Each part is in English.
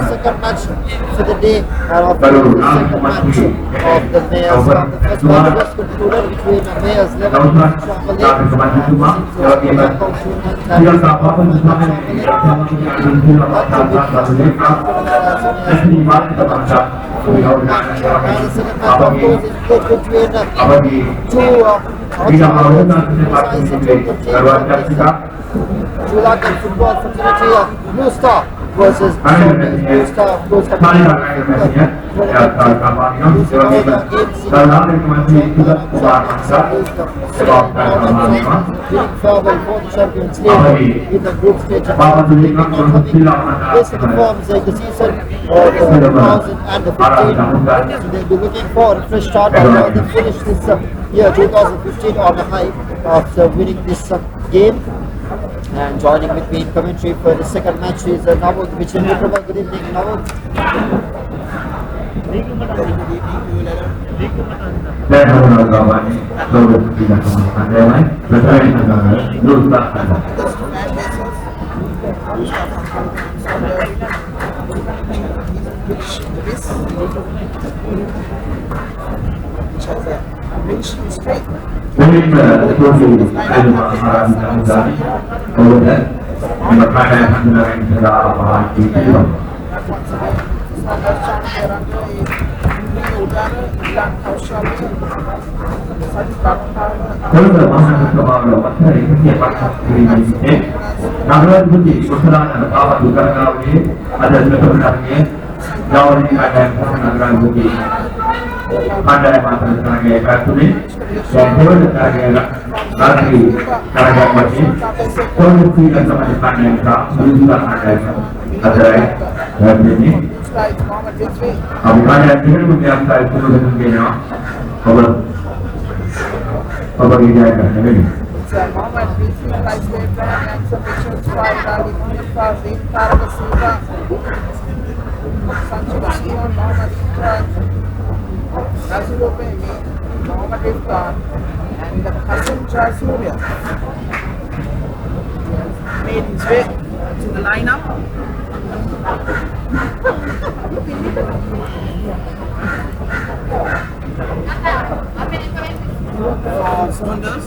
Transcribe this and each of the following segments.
second match for the day of the second match of the Mayors. The first match was concluded between the Mayors 11 July football fraternity Blue Star versus Saunders. Blue Star goes up Champions League in the group stage. Based on the forms like the season of 2015, they'll be looking for a fresh start on how they finish this year 2015 on the high after winning this game. And joining with me in commentary for the second match is Navod Vichendraprabha. Good evening, Navod. Pada masa tenaga kartuni dan hewan tenaga lagi tenaga masih produksi dan sama depan yang tak menunjukkan ada ini. Apabila ada dengan membiasa itu dengan gaya, apa dia akan ini? And the Hassan Jasuria made his way to the lineup. For Saunders.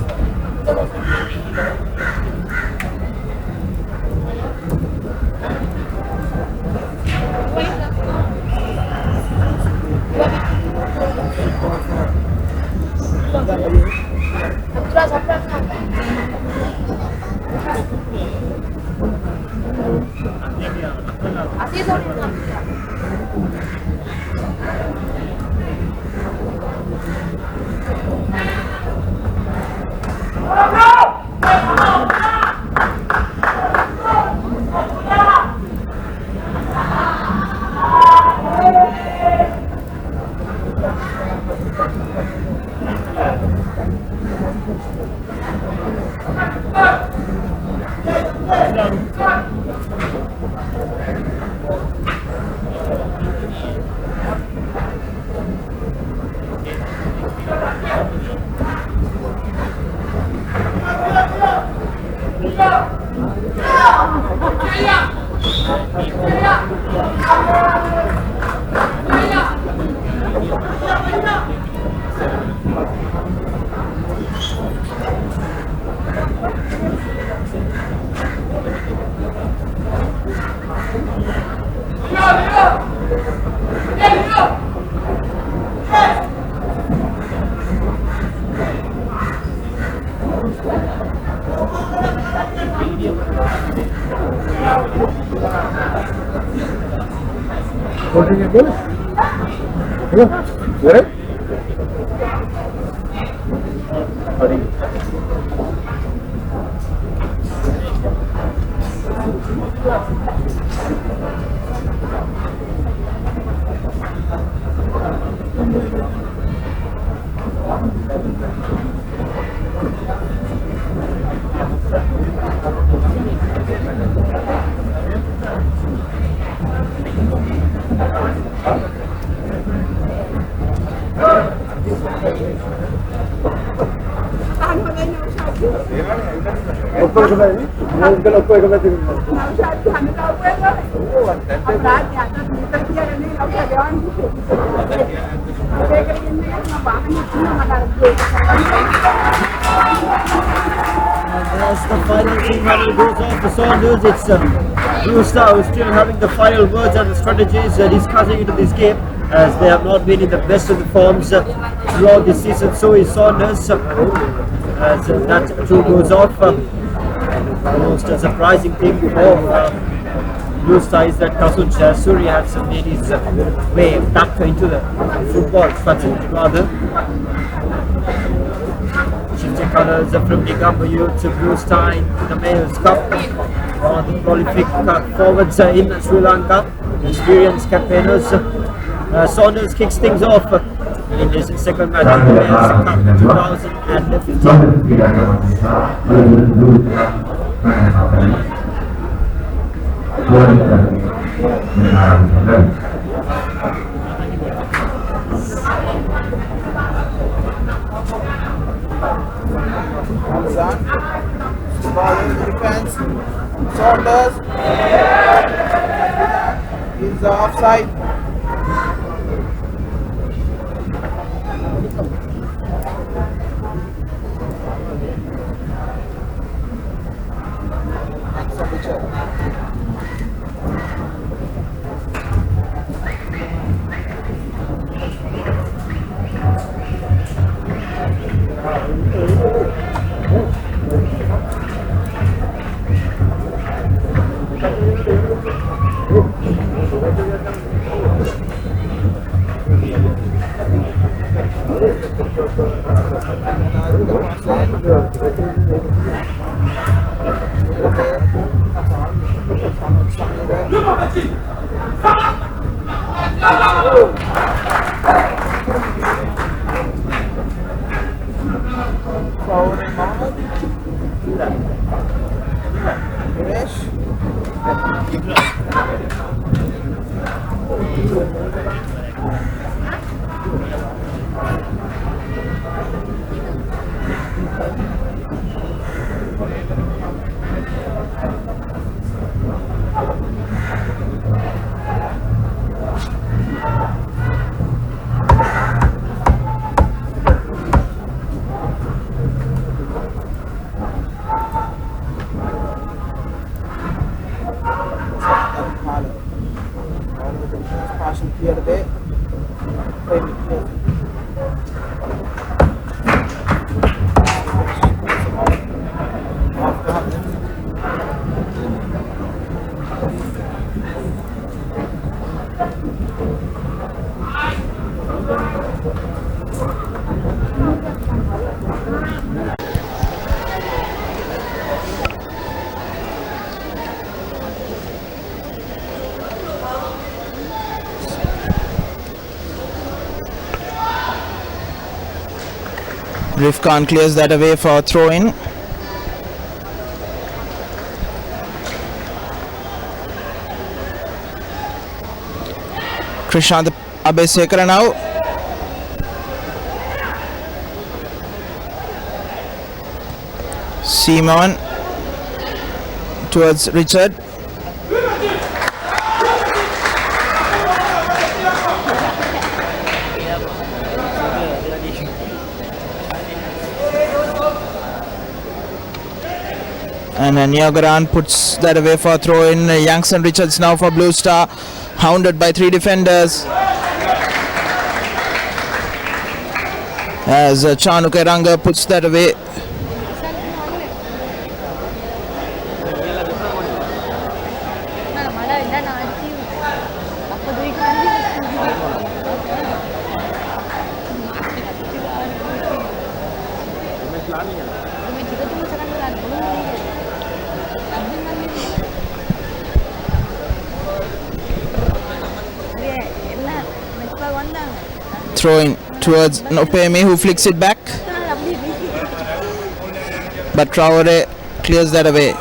What did you do? What? As the final team huddle goes off for Saunders, it's Blue Star who's still having the final words and the strategies discussing into this game, as they have not been in the best of the forms throughout this season. So is Saunders, as that too goes off. The most surprising thing for Blue Star is that Kasun Suri has made his way back into the football strategy rather. Shifting colours from Nigamba Youth to Blue Star into the Males Cup. One of the prolific forwards in Sri Lanka, experienced campaigners. Saunders kicks things off in his second match in the Males Cup 2015. Ball in defense. Saunders is offside. Rifkan clears that away for a throw-in. Krishna Abesekara now. Simon towards Richard. And Niagaran puts that away for a throw in. Youngson Richards now for Blue Star, hounded by three defenders. As Chanu Keranga puts that away. Throwing towards Nopeme, who flicks it back, but Traore clears that away.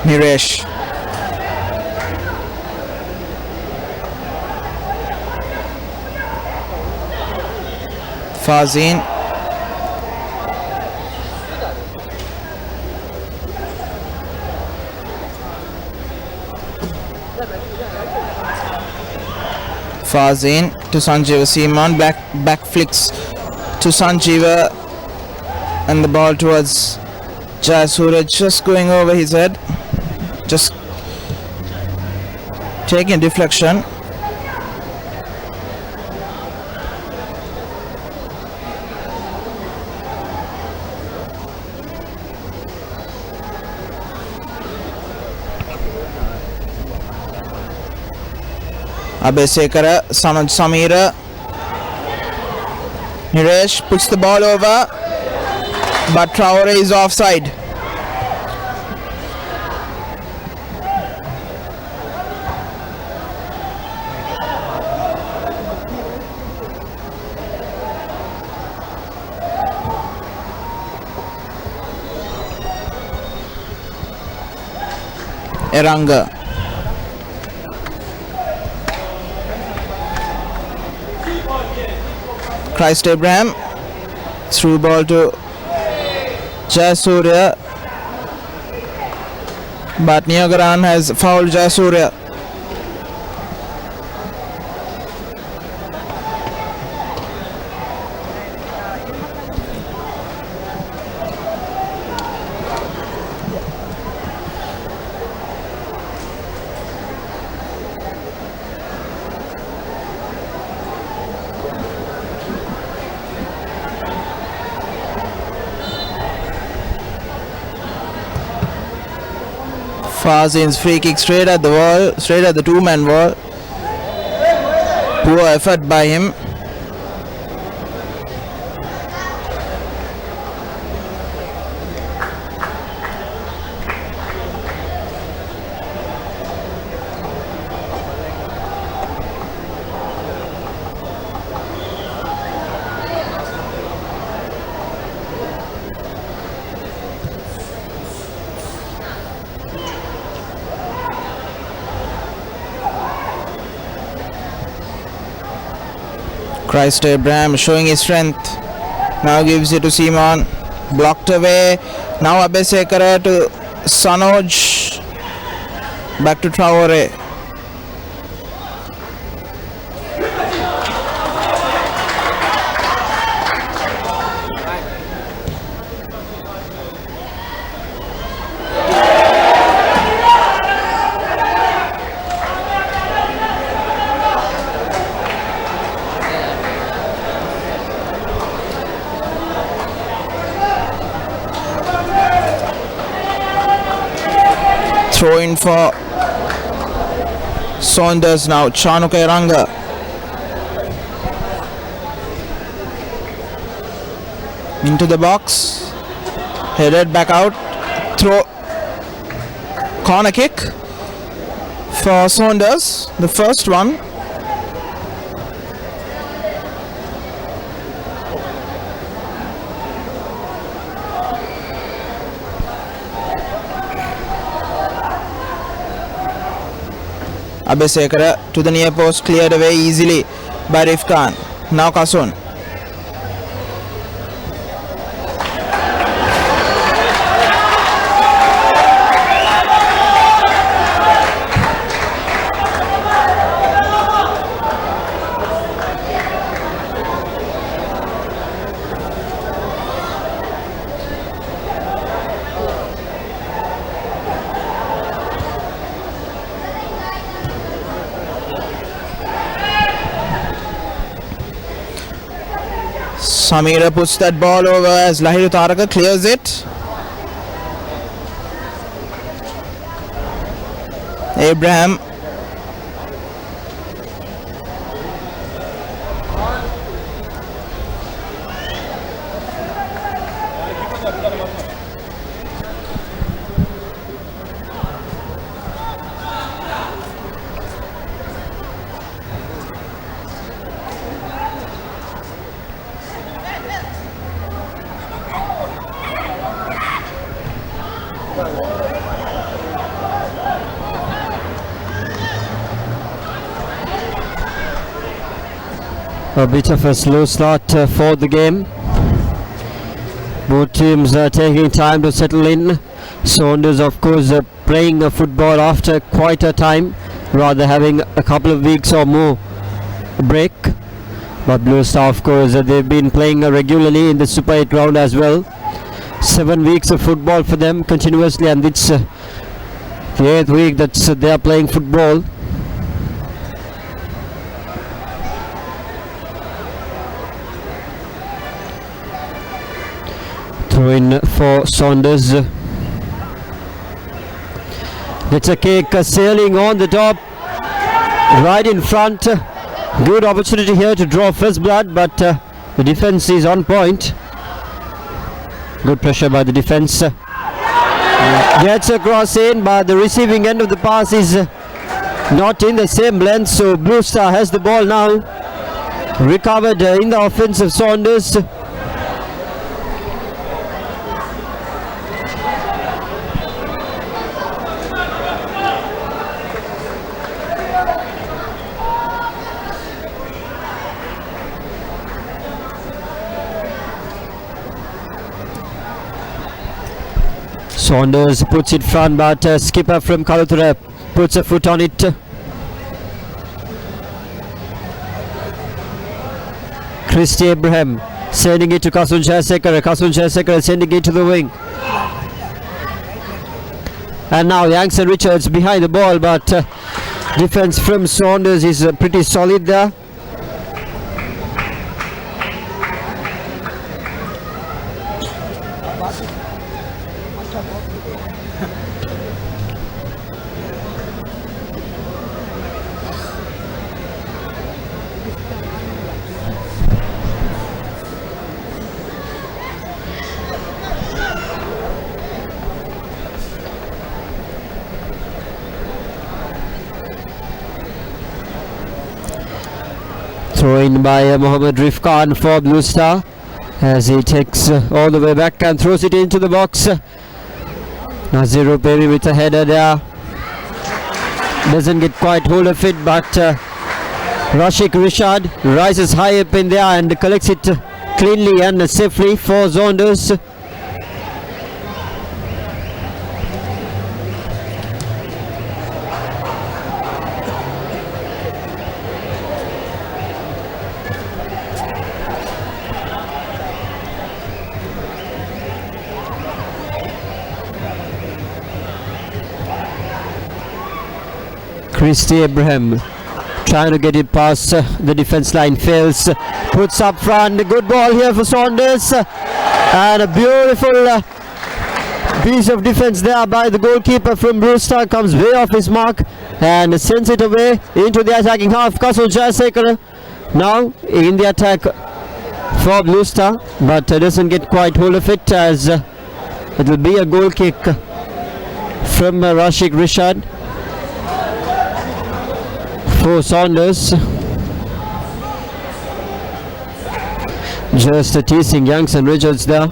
Niresh. Fazin. Fazin to Sanjeeva Seaman. Back flicks to Sanjeeva. And the ball towards Jayasuriya, just going over his head. Just taking deflection. Abhisekara, Sanoj Samira. Niresh puts the ball over, but Traore is offside. Eranga. Christ Abraham. Through ball to Jayasuriya. But Niagaran has fouled Jayasuriya. Fazin's free kick straight at the wall, straight at the two-man wall. Poor effort by him. Christ Abraham showing his strength. Now gives it to Seaman. Blocked away. Now Abhisekara to Sanoj. Back to Traore. Throw in for Saunders now. Chanuk Eranga. Into the box. Headed back out. Throw. Corner kick for Saunders. The first one. Abhisekara to the near post, cleared away easily by Rifkan. Now Kasun. Samira puts that ball over as Lahiru Taraka clears it. Abraham. A bit of a slow start for the game. Both teams are taking time to settle in. Saunders, of course, playing football after quite a time, rather having a couple of weeks or more break. But Blue Star, of course, they've been playing regularly in the Super 8 round as well. 7 weeks of football for them continuously, and it's the 8th week that they are playing football. Throw in for Saunders. It's a kick sailing on the top, right in front. Good opportunity here to draw first blood, but the defense is on point. Good pressure by the defense. Gets a cross in, but the receiving end of the pass is not in the same length, so Blue Star has the ball now. Recovered in the offense of Saunders. Saunders puts it front, but skipper from Kaluthura puts a foot on it. Christy Abraham sending it to Kasun Jayasekara. Kasun Jayasekara sending it to the wing. And now Youngson Richards behind the ball, but defense from Saunders is pretty solid there. Throw in by Mohammad Rifkan for Blue Star as he takes all the way back and throws it into the box. Naziru Peri with a header there. Doesn't get quite hold of it, but Rashik Rishad rises high up in there and collects it cleanly and safely for Saunders. Christy Abraham trying to get it past the defense line, fails, puts up front, good ball here for Saunders, and a beautiful piece of defense there by the goalkeeper from Blue Star, comes way off his mark and sends it away into the attacking half. Kasul Jayasekara now in the attack for Blue Star, but doesn't get quite hold of it, as it will be a goal kick from Rashik Rishad for Saunders. Just teasing Youngson Richards there.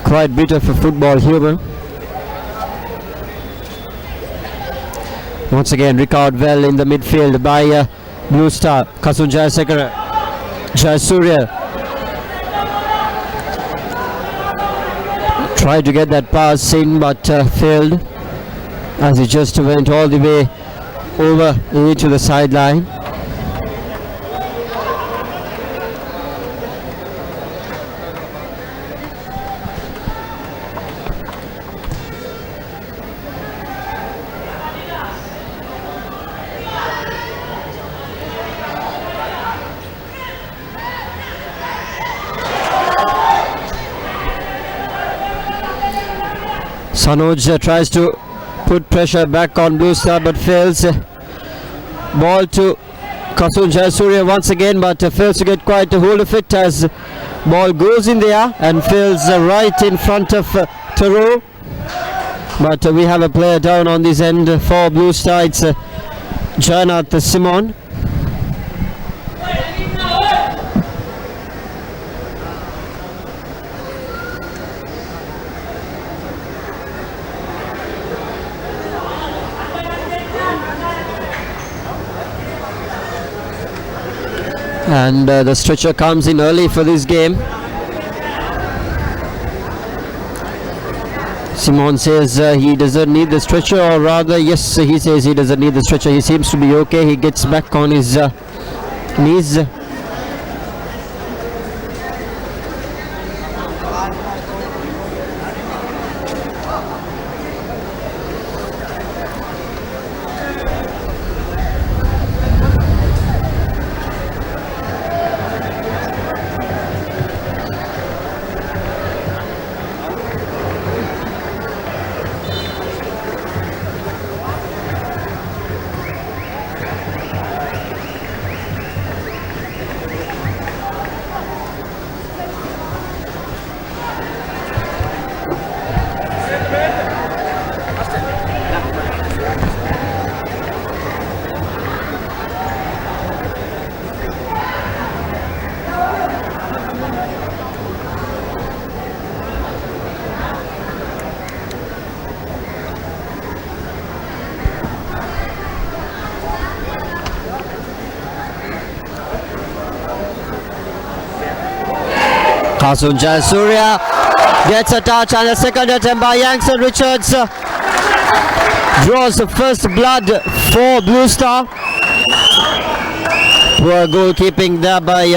Quite bit of a football humor. Once again recovered well in the midfield by Blue Star. Kasun Jayasekara, Jayasurya tried to get that pass in, but failed as he just went all the way over into the sideline. Sanoj tries to put pressure back on Blue Star but fails. Ball to Kasun Jayasuriya once again, but fails to get quite a hold of it as ball goes in there and fails right in front of Taro. But we have a player down on this end for Blue Star. It's Janath Simon. And the stretcher comes in early for this game. Simon says he doesn't need the stretcher, or rather, yes, he says he doesn't need the stretcher. He seems to be okay. He gets back on his knees. Kasun Jayasuriya gets a touch, and a second attempt by Youngson Richards draws the first blood for Blue Star. Poor goalkeeping there by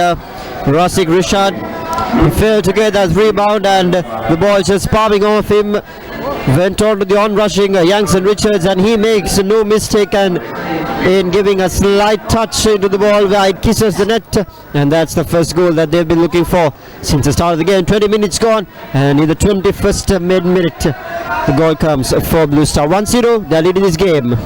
Rasik Rishad. He failed to get that rebound, and the ball just palming off him. Went on to the on-rushing Youngson Richards, and he makes no mistake and in giving a slight touch into the ball where it kisses the net, and that's the first goal that they've been looking for since the start of the game. 20 minutes gone, and in the 21st minute the goal comes for Blue Star. 1-0, they're leading this game.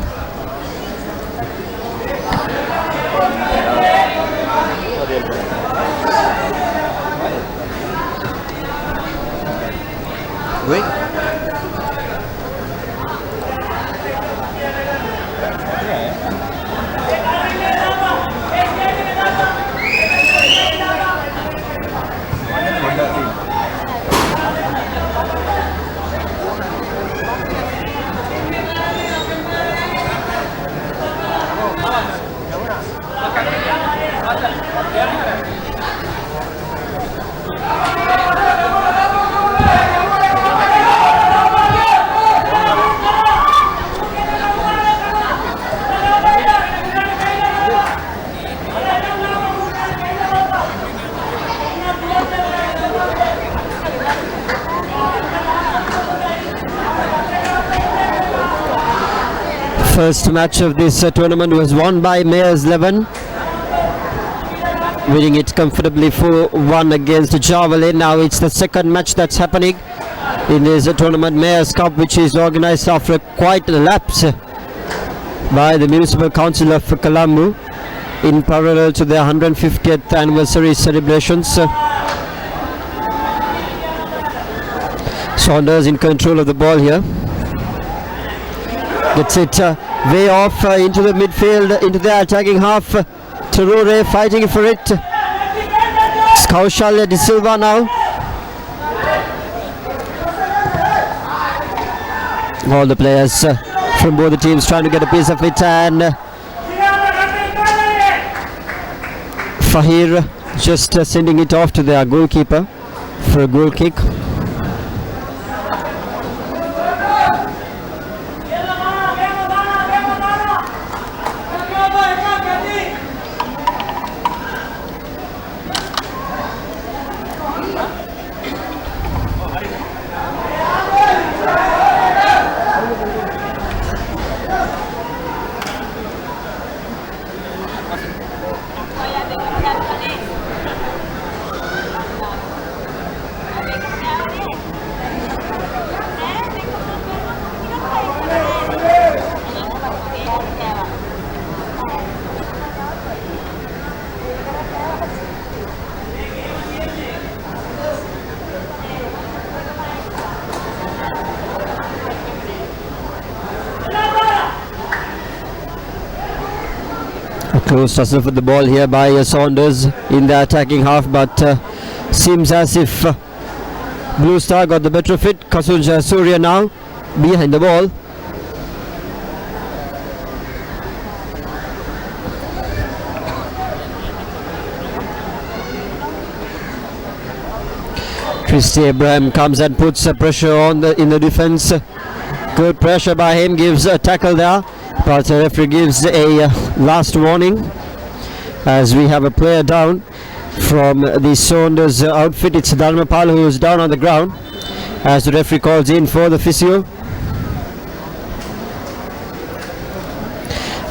First match of this tournament was won by Mayors 11, winning it comfortably 4-1 against Javelin. Now it's the second match that's happening in this tournament, Mayors Cup, which is organized after quite a lapse by the Municipal Council of Colombo in parallel to their 150th anniversary celebrations. Saunders in control of the ball here. Gets it way off into the midfield, into the attacking half. Turure fighting for it. It's Kaushal De Silva now. All the players from both the teams trying to get a piece of it, and Fahir just sending it off to their goalkeeper for a goal kick. Close tussle for the ball here by Saunders in the attacking half, but seems as if Blue Star got the better of it. Kasunja Surya now behind the ball. Christy Abraham comes and puts pressure on in the defense. Good pressure by him, gives a tackle there, but the referee gives a last warning as we have a player down from the Saunders outfit. It's Dharmapal who is down on the ground as the referee calls in for the physio.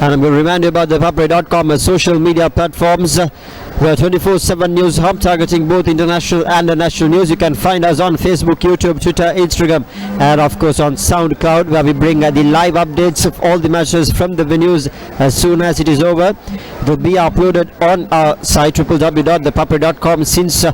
And I'm going to remind you about the ThePapare.com social media platforms. We're 24/7 news hub targeting both international and national news. You can find us on Facebook, YouTube, Twitter, Instagram, and of course on SoundCloud, where we bring the live updates of all the matches from the venues as soon as it is over. It will be uploaded on our site www.thepapare.com since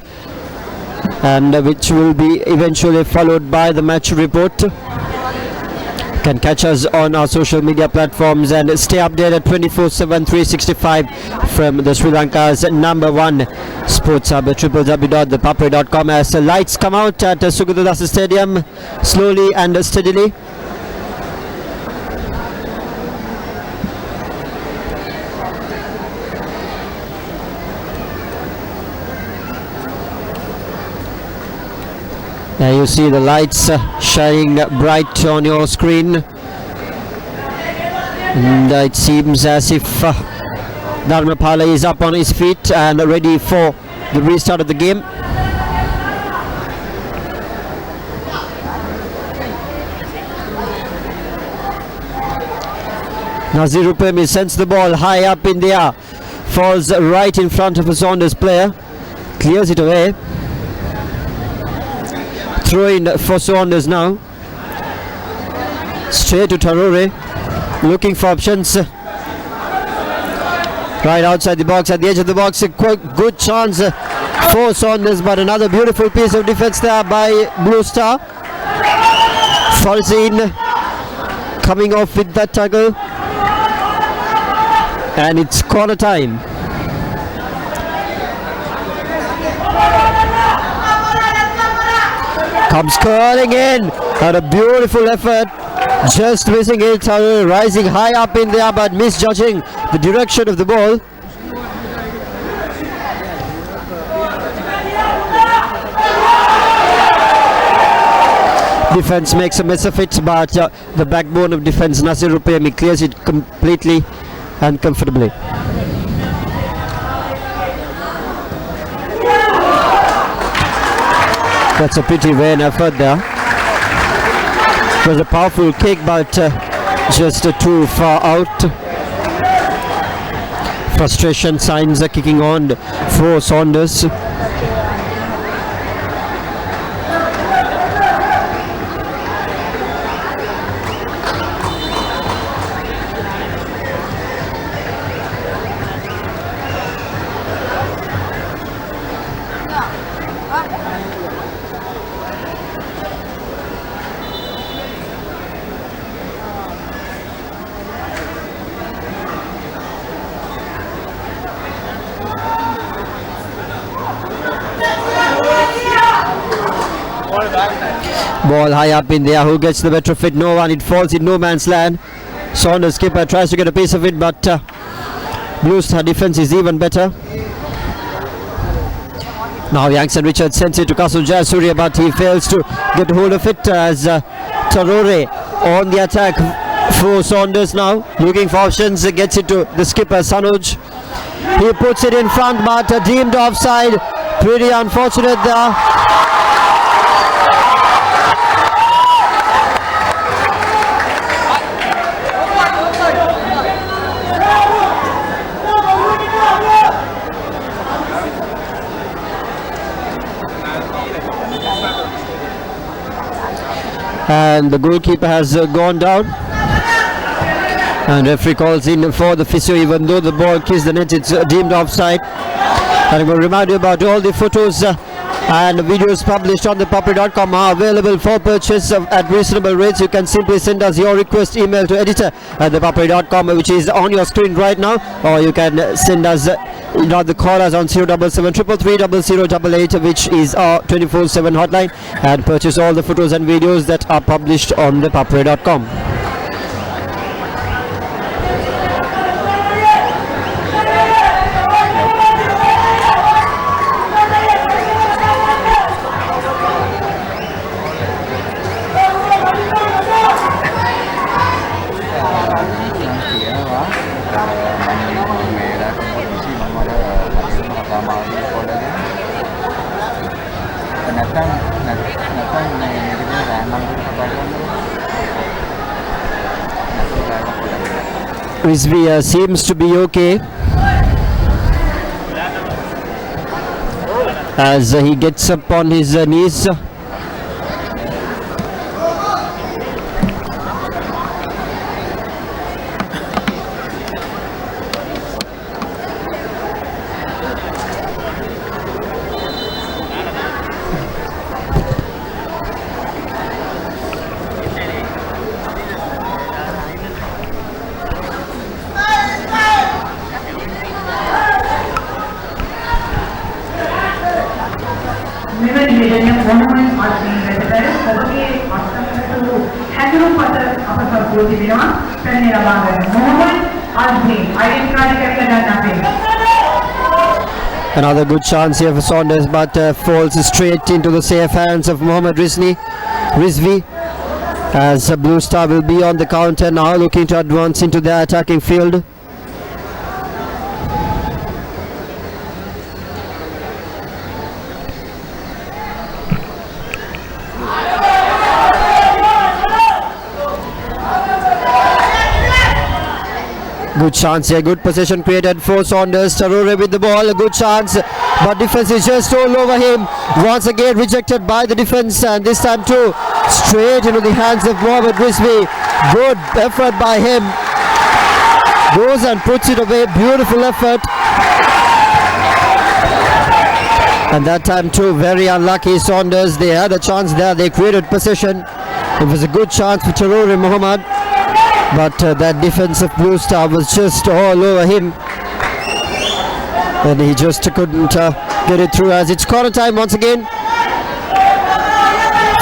and which will be eventually followed by the match report. You can catch us on our social media platforms and stay updated 24/7 365 from the Sri Lanka's #1 sports hub, www.thepapare.com, as the lights come out at Sugatadasa Stadium slowly and steadily. There you see the lights shining bright on your screen, and it seems as if Dharmapala is up on his feet and ready for the restart of the game. Nazir Upemi sends the ball high up in the air, falls right in front of a Saunders player, clears it away. Throw in for Saunders now. Straight to Tarore, looking for options. Right outside the box, at the edge of the box, a quite good chance for Saunders, but another beautiful piece of defense there by Blue Star. Farzin coming off with that tackle, and it's corner time. Comes curling in, and a beautiful effort, just missing it, rising high up in there but misjudging the direction of the ball. Defense makes a mess of it, but the backbone of defense, Nasir Upemi, clears it completely and comfortably. That's a pretty vain effort there. It was a powerful kick, but just too far out. Frustration signs are kicking on for Saunders. Ball high up in there. Who gets the better of it? No one. It falls in no man's land. Saunders skipper tries to get a piece of it, but Blue Star defense is even better. Now Youngson Richard sends it to Kasunja Surya, but he fails to get hold of it as Tarore on the attack for Saunders now. Looking for options, gets it to the skipper Sanuj. He puts it in front, but deemed offside. Pretty unfortunate there. And the goalkeeper has gone down, and referee calls in for the physio. Even though the ball kissed the net, it's deemed offside. And I'm going to remind you about all the photos and videos published on ThePapare.com are available for purchase at reasonable rates. You can simply send us your request email to editor@ThePapare.com, which is on your screen right now, or you can send us the call us on 077 333 0088, which is our 24/7 hotline, and purchase all the photos and videos that are published on ThePapare.com. Rizvi seems to be okay as he gets up on his knees. Another good chance here for Saunders, but falls straight into the safe hands of Mohammad Rizvi, as Blue Star will be on the counter now, looking to advance into the attacking field. Good chance here, good possession created for Saunders. Tarure with the ball, a good chance, but defense is just all over him. Once again rejected by the defense, and this time too straight into the hands of Mohammad Rizvi. Good effort by him. Goes and puts it away, beautiful effort. And that time too very unlucky Saunders. They had a chance there, they created possession. It was a good chance for Tarure Mohammad, but that defense of Blue Star was just all over him, and he just couldn't get it through, as it's corner time once again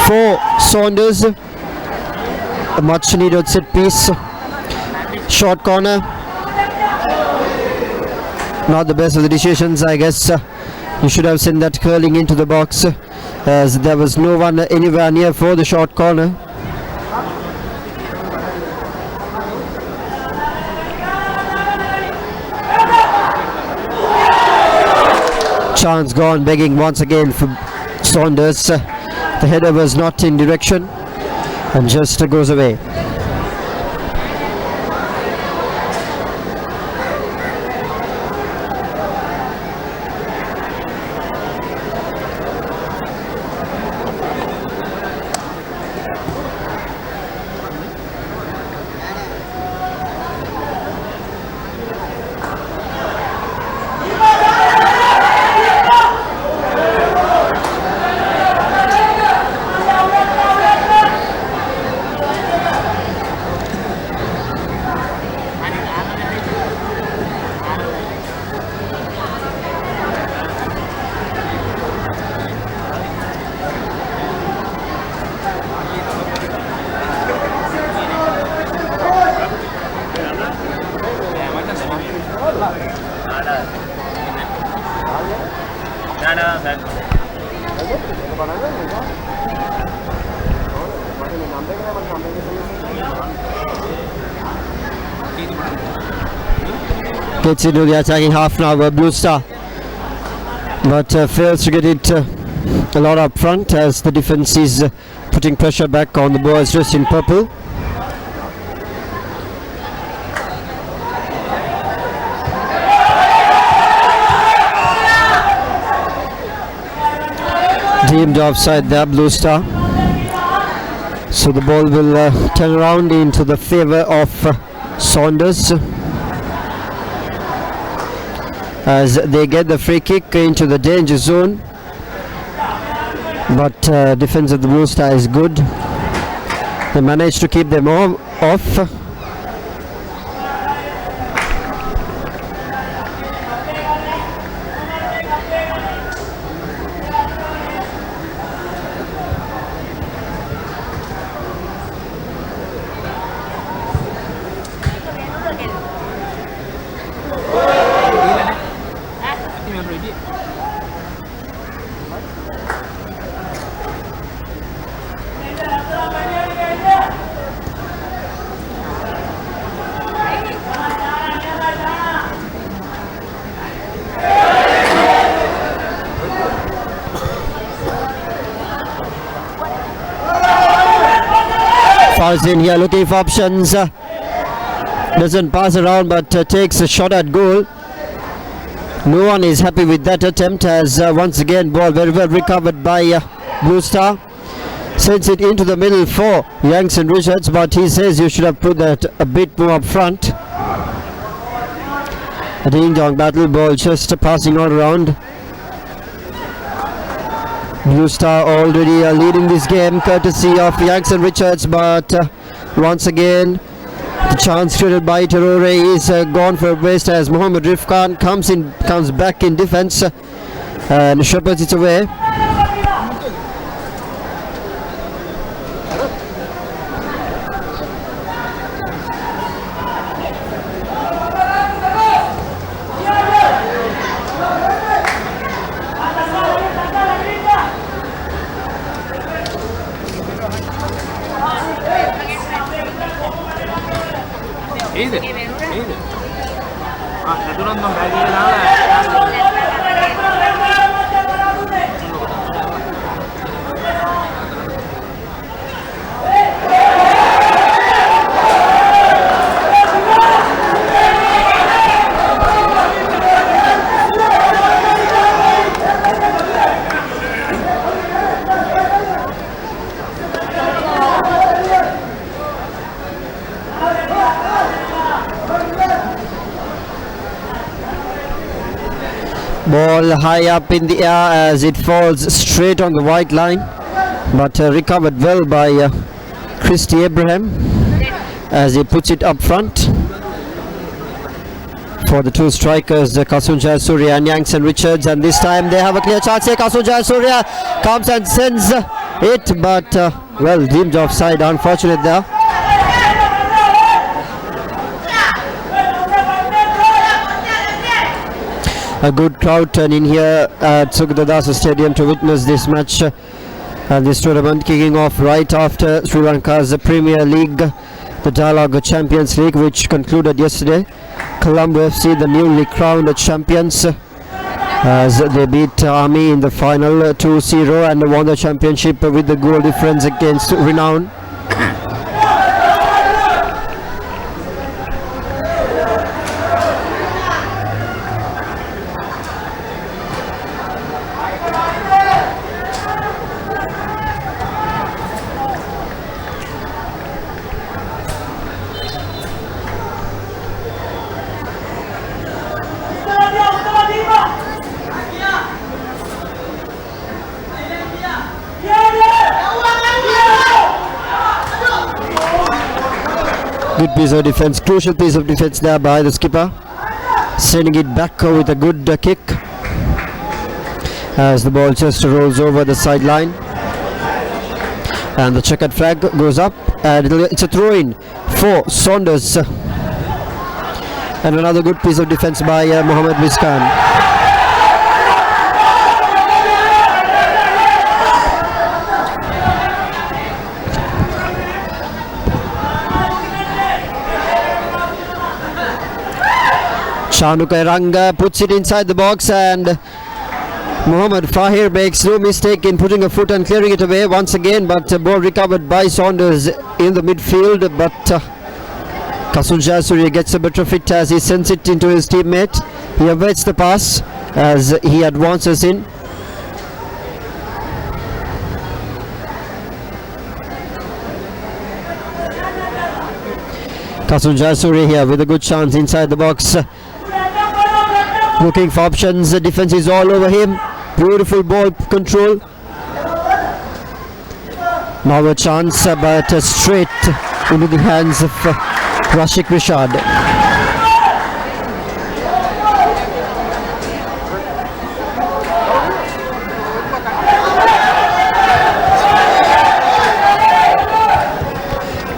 for Saunders. A much needed set piece, short corner. Not the best of the decisions, I guess. You should have seen that curling into the box, as there was no one anywhere near for the short corner. Chance gone begging once again for Saunders. The header was not in direction and just goes away. Gets into the attacking half now by Blue Star, but fails to get it a lot up front, as the defense is putting pressure back on the boys dressed in purple. Deemed offside there, Blue Star. So the ball will turn around into the favor of Saunders, as they get the free kick into the danger zone. but defense of the Blue Star is good. They managed to keep them off. In here looking for options, doesn't pass around but takes a shot at goal. No one is happy with that attempt, as once again ball very well recovered by Blue Star. Sends it into the middle for Yanks and Richards, but he says you should have put that a bit more up front. A ding-dong battle, ball just passing all around. Blue Star already leading this game courtesy of Yanks and Richards, but once again the chance created by Terore is gone for waste, as Mohammed Rifkan comes back in defense and shepherds it away. Ball high up in the air as it falls straight on the white line, but recovered well by Christy Abraham as he puts it up front for the two strikers, Kasun Jayasuriya and Yanks and Richards, and this time they have a clear chance here. Kasun Jayasuriya comes and sends it, but well deemed offside, unfortunate there. A good crowd turn in here at Sugdadasa Stadium to witness this match and this tournament kicking off right after Sri Lanka's Premier League, the Dialogue Champions League, which concluded yesterday. Colombo FC, the newly crowned champions, as they beat Army in the final 2-0 and won the championship with the goal difference against Renown. Good piece of defense, crucial piece of defense there by the skipper, sending it back with a good kick as the ball just rolls over the sideline, and the checkered flag goes up and it's a throw-in for Saunders, and another good piece of defense by Mohammed Miskan. Shanu Kairanga puts it inside the box, and Mohammed Fahir makes no mistake in putting a foot and clearing it away once again, but ball recovered by Saunders in the midfield, but Kasun Jayasuriya gets a bit of it as he sends it into his teammate. He awaits the pass as he advances in. Kasun Jayasuriya here with a good chance inside the box. Looking for options, the defense is all over him. Beautiful ball control. Now a chance, but straight into the hands of Rashik Rishad.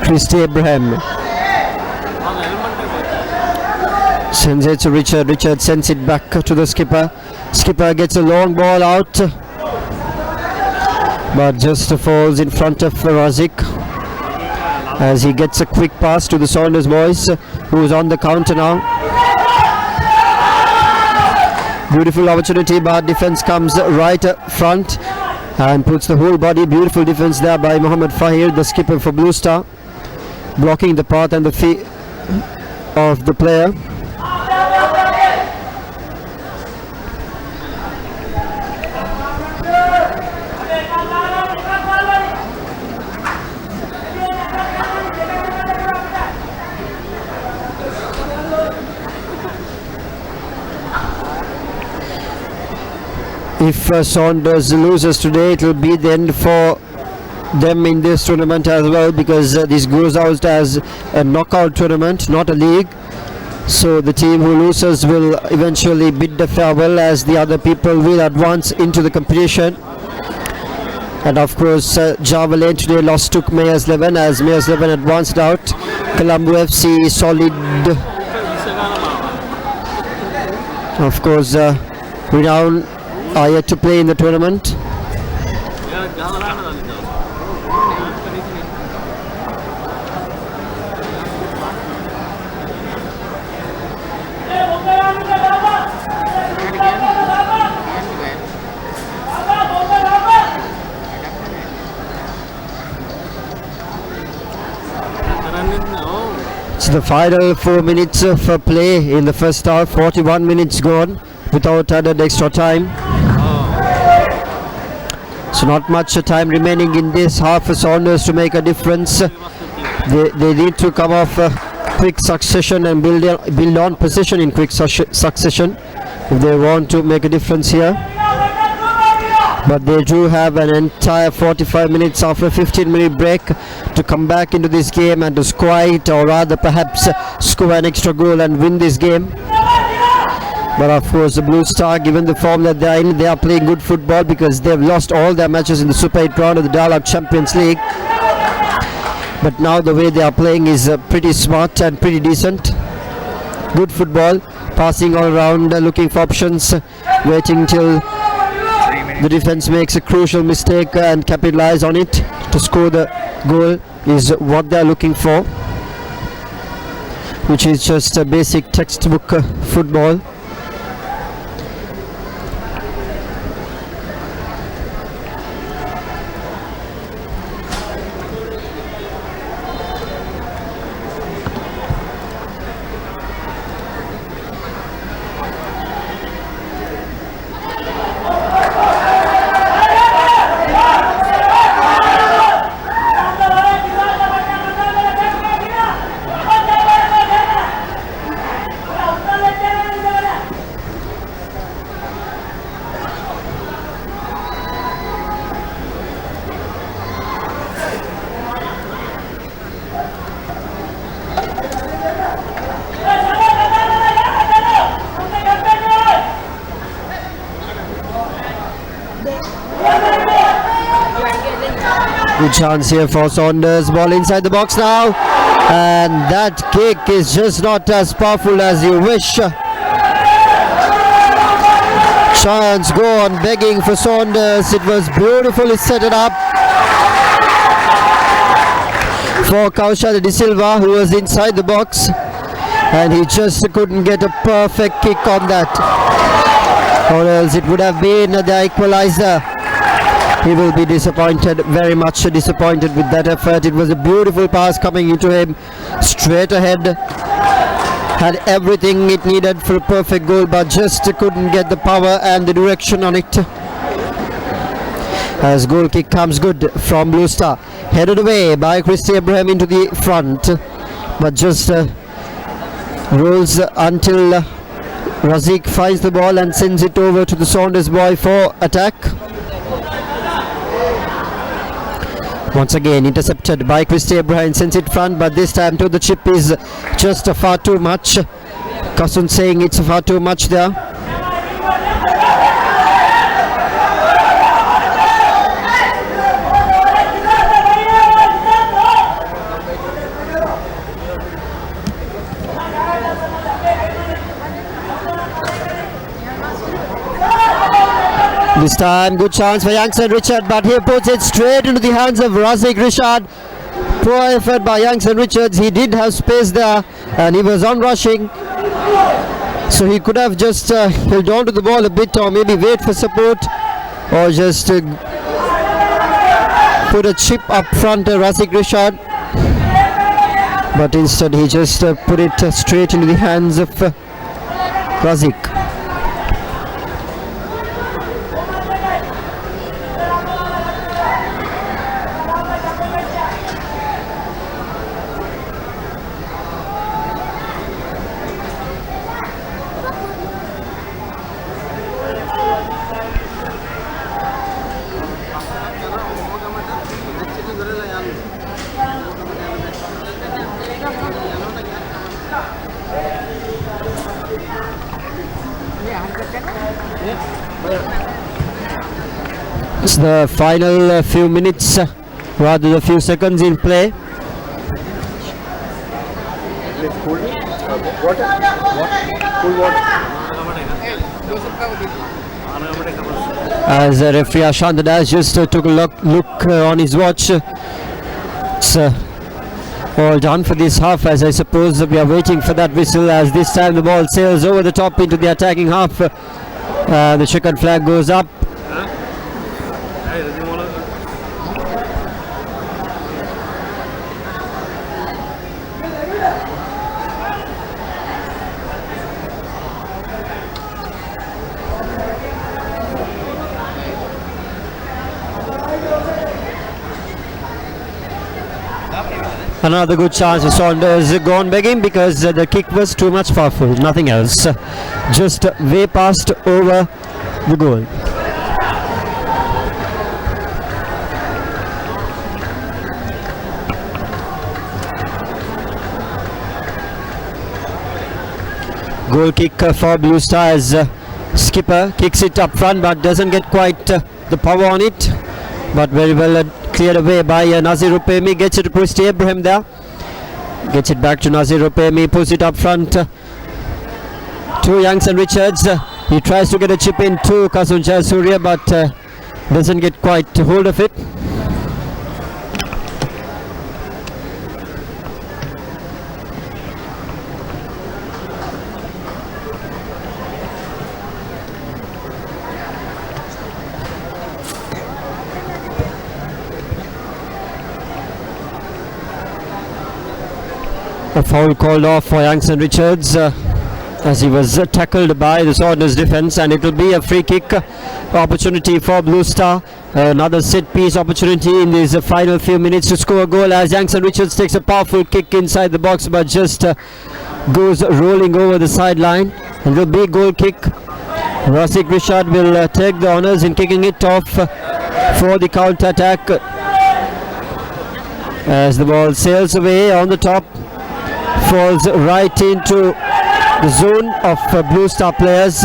Christy Abraham sends it to Richard. Richard sends it back to the skipper. Skipper gets a long ball out, but just falls in front of Razik as he gets a quick pass to the Saunders boys, who's on the counter now. Beautiful opportunity, but defense comes right up front and puts the whole body. Beautiful defense there by Mohammad Fahir, the skipper for Blue Star, blocking the path and the feet of the player. If Saunders loses today, it will be the end for them in this tournament as well, because this goes out as a knockout tournament, not a league. So the team who loses will eventually bid the farewell, as the other people will advance into the competition. And of course, Java Lane today lost to Mayors 11 as Mayors 11 advanced out. Colombo FC solid. Of course, Renown are yet to play in the tournament. It's the final 4 minutes of play in the first half. 41 minutes gone without added extra time. So not much time remaining in this half for Saunders to make a difference. They need to come off quick succession and build on position in quick succession if they want to make a difference here. But they do have an entire 45 minutes after a 15-minute break to come back into this game and to score it, or rather perhaps score an extra goal and win this game. But of course, the Blue Star, given the form that they are in, they are playing good football, because they've lost all their matches in the Super 8 round of the Dialogue Champions League. But now the way they are playing is pretty smart and pretty decent. Good football, passing all around, looking for options, waiting till the defense makes a crucial mistake and capitalize on it to score the goal is what they are looking for, which is just a basic textbook football. Good chance here for Saunders. Ball inside the box now, and that kick is just not as powerful as you wish. Chance go on begging for Saunders. It was beautifully set it up for Kaushal De Silva, who was inside the box, and he just couldn't get a perfect kick on that, or else it would have been the equalizer. He will be disappointed, very much disappointed with that effort. It was a beautiful pass coming into him, straight ahead. Had everything it needed for a perfect goal, but just couldn't get the power and the direction on it. As goal kick comes good from Blue Star. Headed away by Christy Abraham into the front, but just rolls until Razik finds the ball and sends it over to the Saunders boy for attack. Once again intercepted by Christy Abraham, sends it front, but this time to the chip is just far too much. Kasun saying it's far too much there. This time good chance for Youngson Richard, but he puts it straight into the hands of Razik Rishad. Poor effort by Youngson Richards. He did have space there and he was on rushing, so he could have just held on to the ball a bit, or maybe wait for support, or just put a chip up front to Razik Rishad, but instead he just put it straight into the hands of Razik. It's the final few minutes, rather the few seconds in play. As referee Ashant Das just took a look on his watch. It's all done for this half, as I suppose we are waiting for that whistle, as this time the ball sails over the top into the attacking half. The checkered flag goes up. Another good chance for Saunders, gone begging because the kick was too much powerful, nothing else. Just way past over the goal. Goal kick for Blue Stars. Skipper kicks it up front but doesn't get quite the power on it, but very well cleared away by Nazir Upemi. Gets it to Christy Abraham there. Gets it back to Nazir Upemi. Puts it up front to Youngson Richards. He tries to get a chip in to Kasun Jayasuriya, but doesn't get quite hold of it. A foul called off for Youngson Richards as he was tackled by the Saunders defence, and it will be a free kick opportunity for Blue Star. Another set piece opportunity in these final few minutes to score a goal, as Youngson Richards takes a powerful kick inside the box but just goes rolling over the sideline. And it will be a goal kick. Razik Rishad will take the honours in kicking it off for the counter attack as the ball sails away on the top. Falls right into the zone of Blue Star players.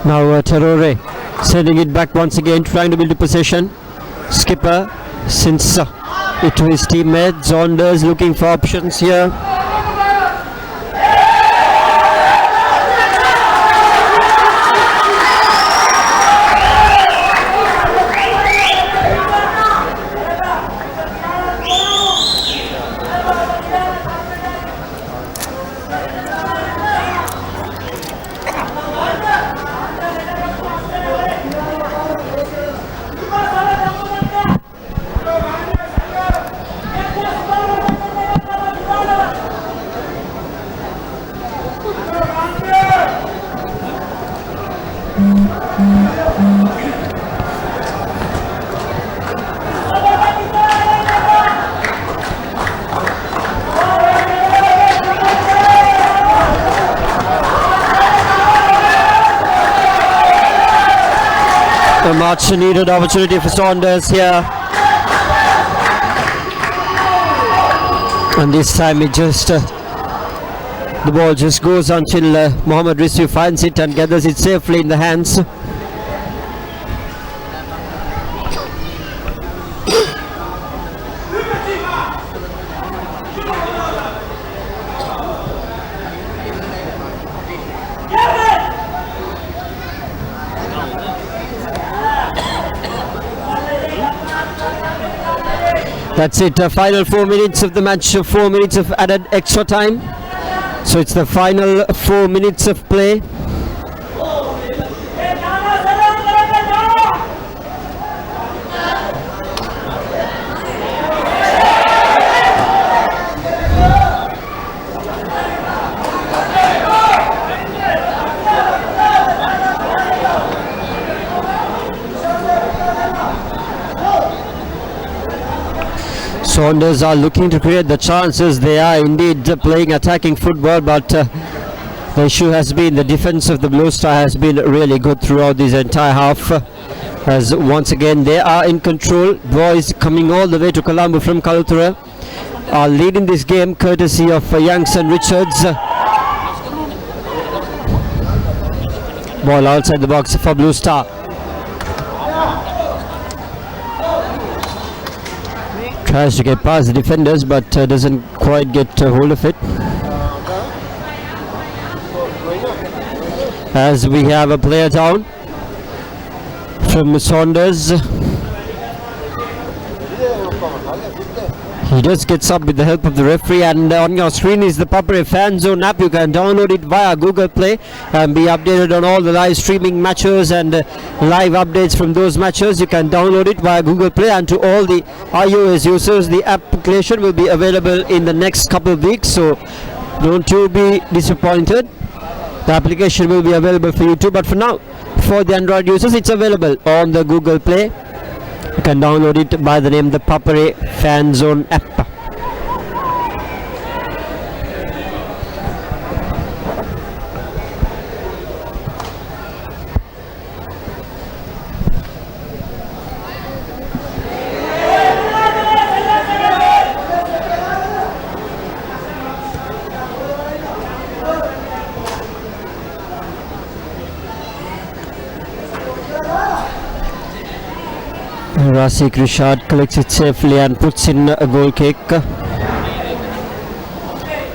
Now Tarore sending it back once again, trying to build a possession. Skipper sends it to his teammate. Saunders looking for options here. much needed opportunity for Saunders here. And this time it just the ball just goes until Mohammad Rizvi finds it and gathers it safely in the hands. That's it, final 4 minutes of the match, 4 minutes of added extra time. So it's the final 4 minutes of play. Saunders are looking to create the chances. They are indeed playing attacking football, but the issue has been the defense of the Blue Star has been really good throughout this entire half. As once again they are in control. Boys coming all the way to Colombo from Kaluthura are leading this game courtesy of Youngs and Richards. Ball outside the box for Blue Star. Tries to get past the defenders, but doesn't quite get hold of it. As we have a player down from Saunders. He just gets up with the help of the referee, and on your screen is the ThePapare Fan Zone app. You can download it via Google Play and be updated on all the live streaming matches and live updates from those matches. You can download it via Google Play, and to all the iOS users, the application will be available in the next couple of weeks, so don't you be disappointed. The application will be available for you too, but for now, for the Android users, it's available on the Google Play. You can download it by the name ThePapare Fan Zone app. Rasik Rishad collects it safely and puts in a goal kick,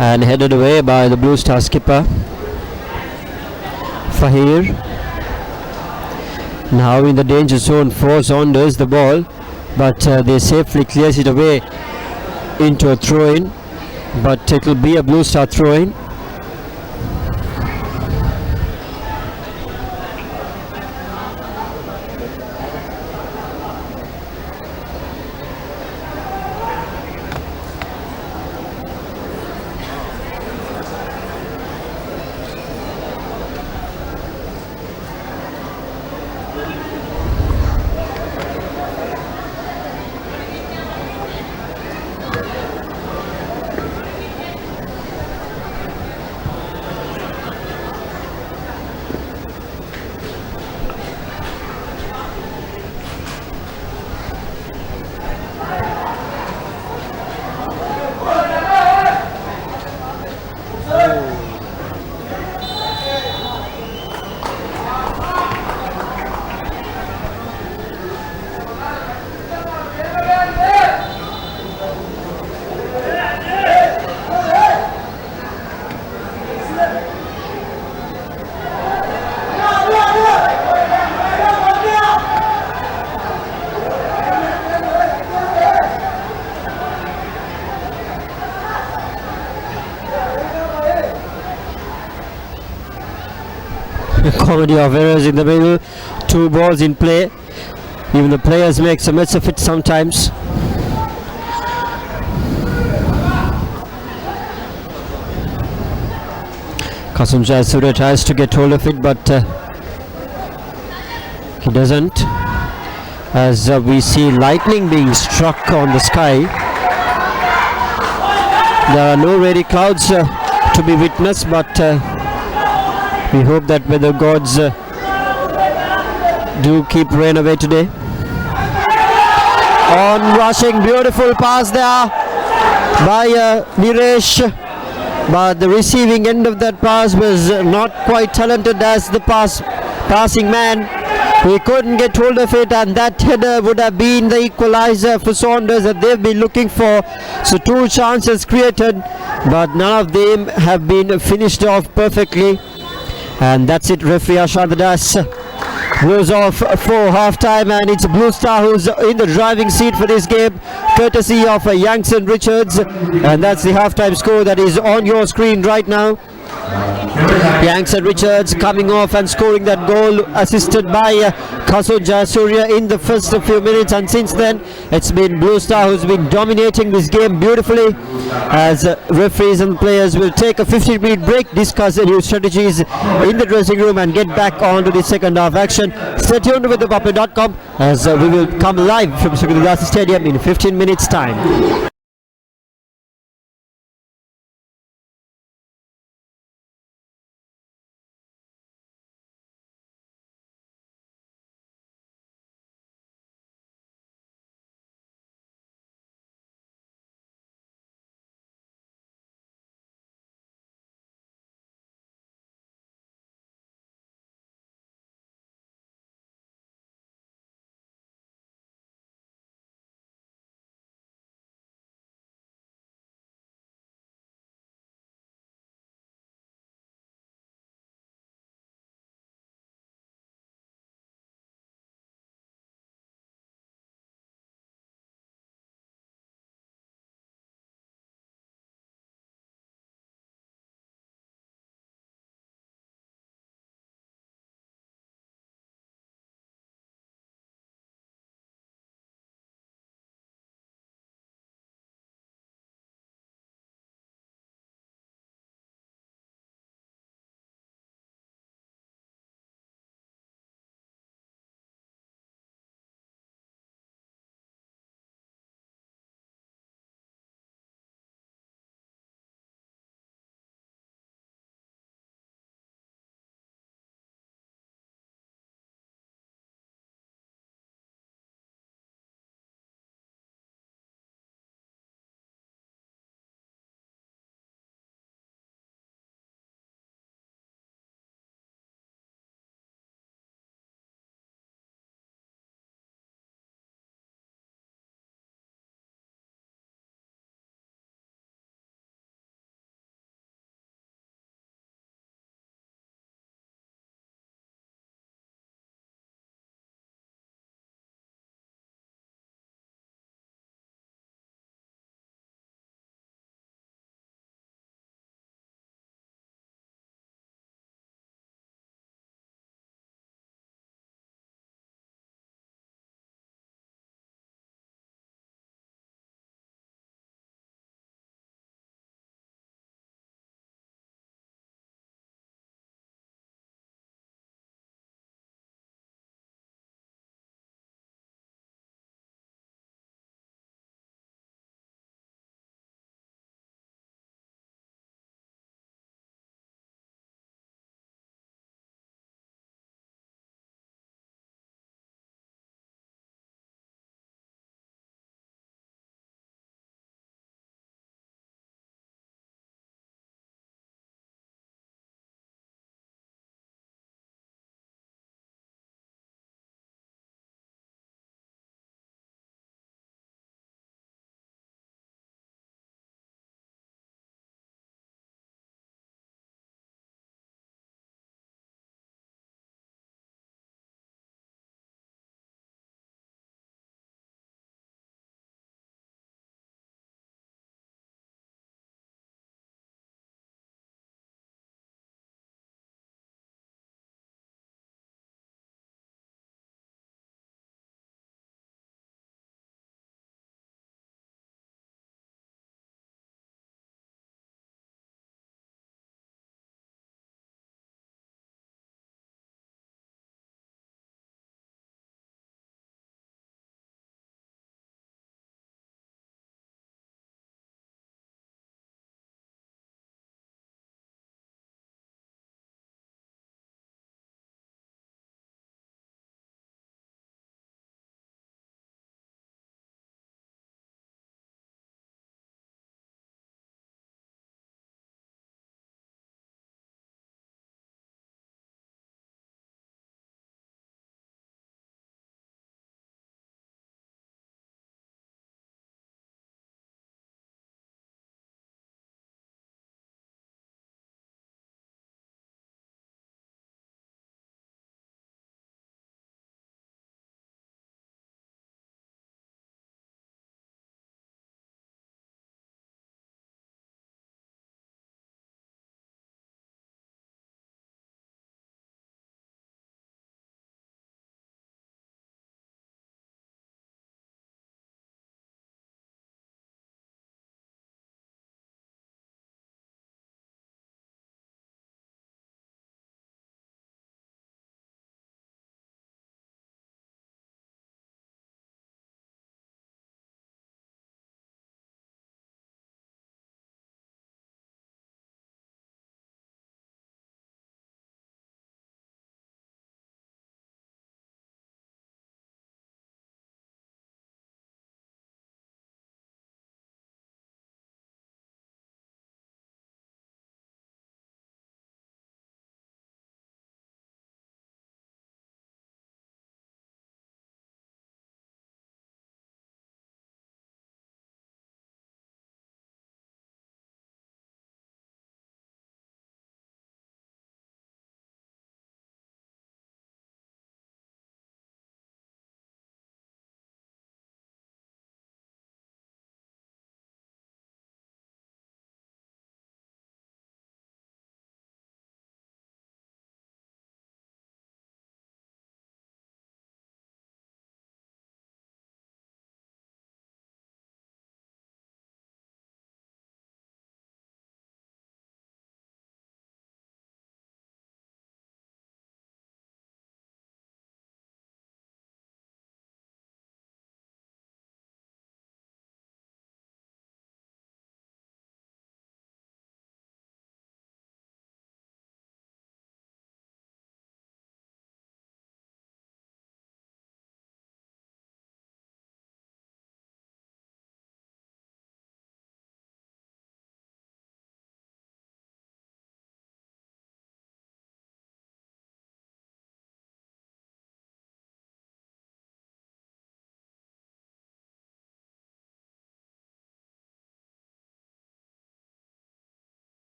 and headed away by the Blue Star skipper Fahir. Now in the danger zone for Saunders the ball, but they safely clears it away into a throw-in, but it will be a Blue Star throw-in. Comedy of errors in the middle, 2 balls in play. Even the players make some mess of it sometimes. Kasum Jayasuriya tries to get hold of it, but he doesn't. As we see lightning being struck on the sky. There are no rairy clouds to be witnessed, but we hope that weather gods do keep rain away today. On rushing, beautiful pass there by Niresh, but the receiving end of that pass was not quite talented as the passing man. He couldn't get hold of it, and that header would have been the equalizer for Saunders that they've been looking for. So 2 chances created, but none of them have been finished off perfectly. And that's it, referee Ashantadas blows off for half-time, and it's Blue Star who's in the driving seat for this game, courtesy of Youngson Richards, and that's the half-time score that is on your screen right now. Youngson Richards coming off and scoring that goal, assisted by Kasun Jayasuriya in the first few minutes, and since then it's been Blue Star who's been dominating this game beautifully, as referees and players will take a 15-minute break, discuss the new strategies in the dressing room, and get back on to the second half action. Stay tuned with ThePapare.com as we will come live from Sukhdev Stadium in 15 minutes time.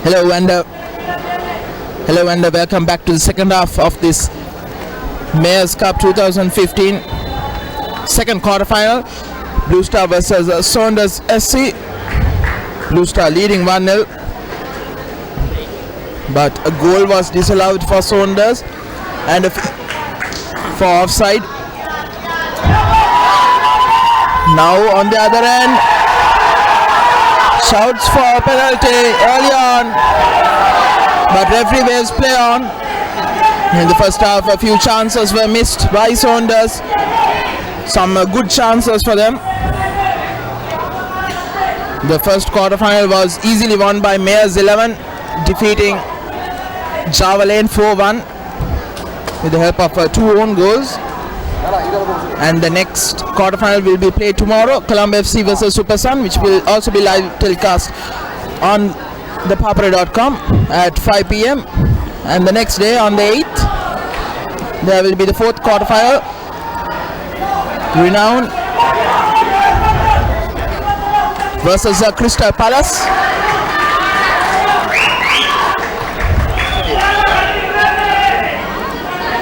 Hello and welcome back to the second half of this Mayor's Cup 2015 second quarterfinal. Blue Star versus Saunders SC. Blue Star leading 1-0, but a goal was disallowed for Saunders and for offside. Now on the other end, shouts for a penalty early on, but referee waves play on. In the first half, a few chances were missed by Saunders. Some good chances for them. The first quarterfinal was easily won by Mayors 11, defeating Java Lane 4-1 with the help of 2 own goals. And the next quarterfinal will be played tomorrow, Colombo FC versus Super Sun, which will also be live telecast on ThePapare.com at 5 p.m. And the next day, on the 8th, there will be the fourth quarterfinal, Renown versus Crystal Palace.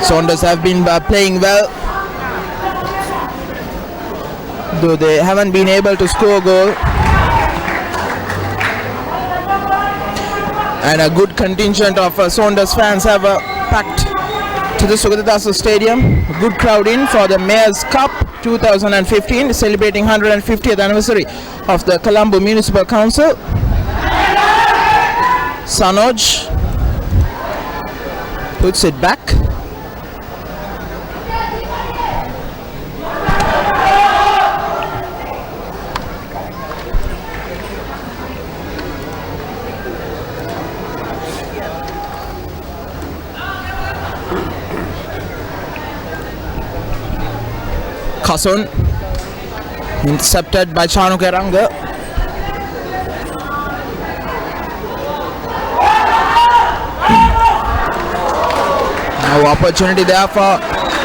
Saunders have been playing well, though they haven't been able to score a goal. And a good contingent of Saunders fans have packed to the Sugatadasa Stadium. A good crowd in for the Mayor's Cup 2015, celebrating 150th anniversary of the Colombo Municipal Council. Sanoj puts it back. Kasun intercepted by Chanu Keranga. Now opportunity there for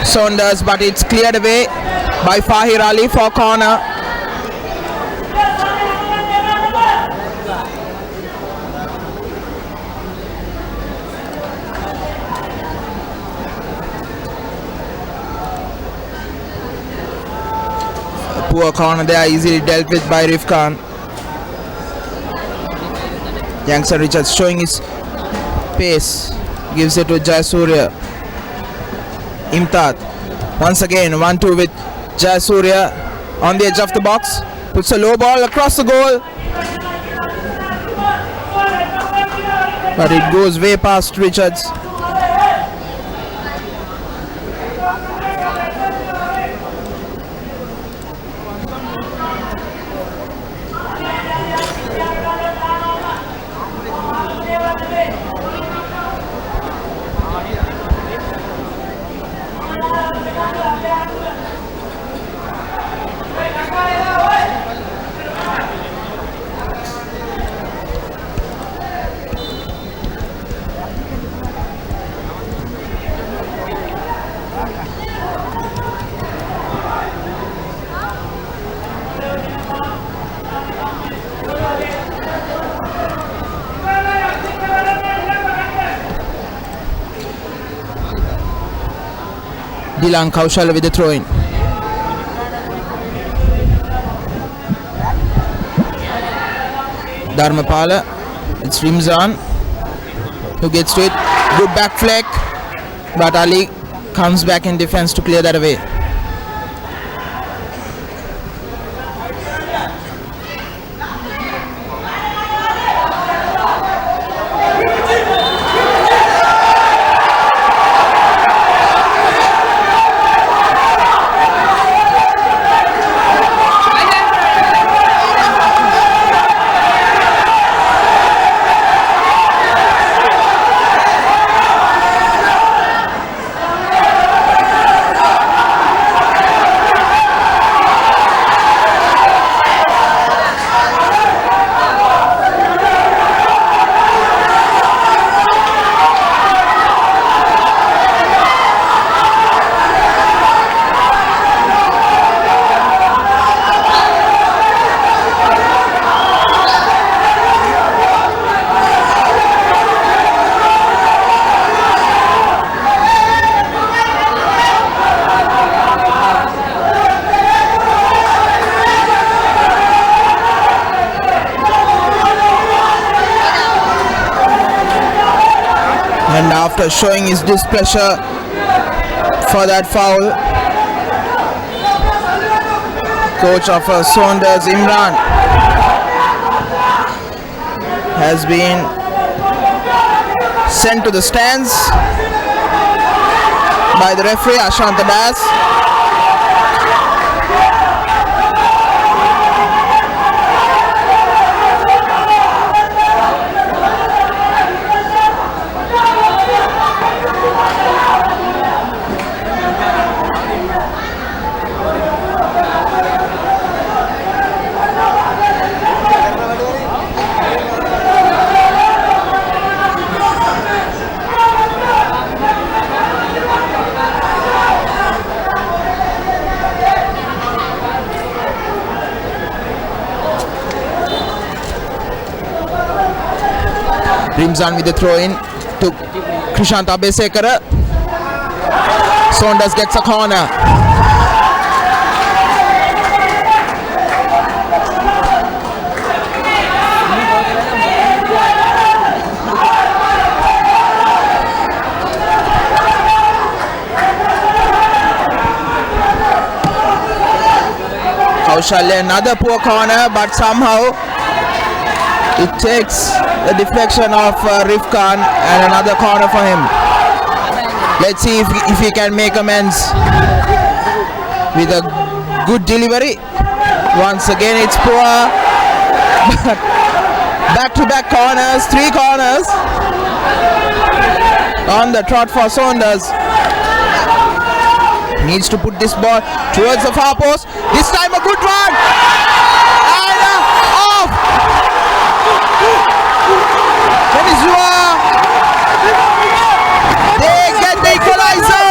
Saunders, but it's cleared away by Fahir Ali for corner. Poor corner there, easily dealt with by Rifkan. Youngster Richards showing his pace, gives it to Jayasurya. Imtad once again 1-2 with Jayasurya on the edge of the box, puts a low ball across the goal, but it goes way past Richards. Dilan Kaushal with the throw-in. Dharmapala, it's Rimzan who gets to it. Good back flick, but Ali comes back in defense to clear that away. after showing his displeasure for that foul. Coach of Saunders, Imran, has been sent to the stands by the referee Ashant Das. Rimzan with the throw in to Krishant Abesekara. Saunders gets a corner. Kaushalya, another poor corner, but somehow it takes the deflection of Rifkan and another corner for him. Let's see if he can make amends with a good delivery. Once again it's poor, but back-to-back corners, 3 corners on the trot for Saunders. Needs to put this ball towards the far post. This time a good run and off. They get the equalizer.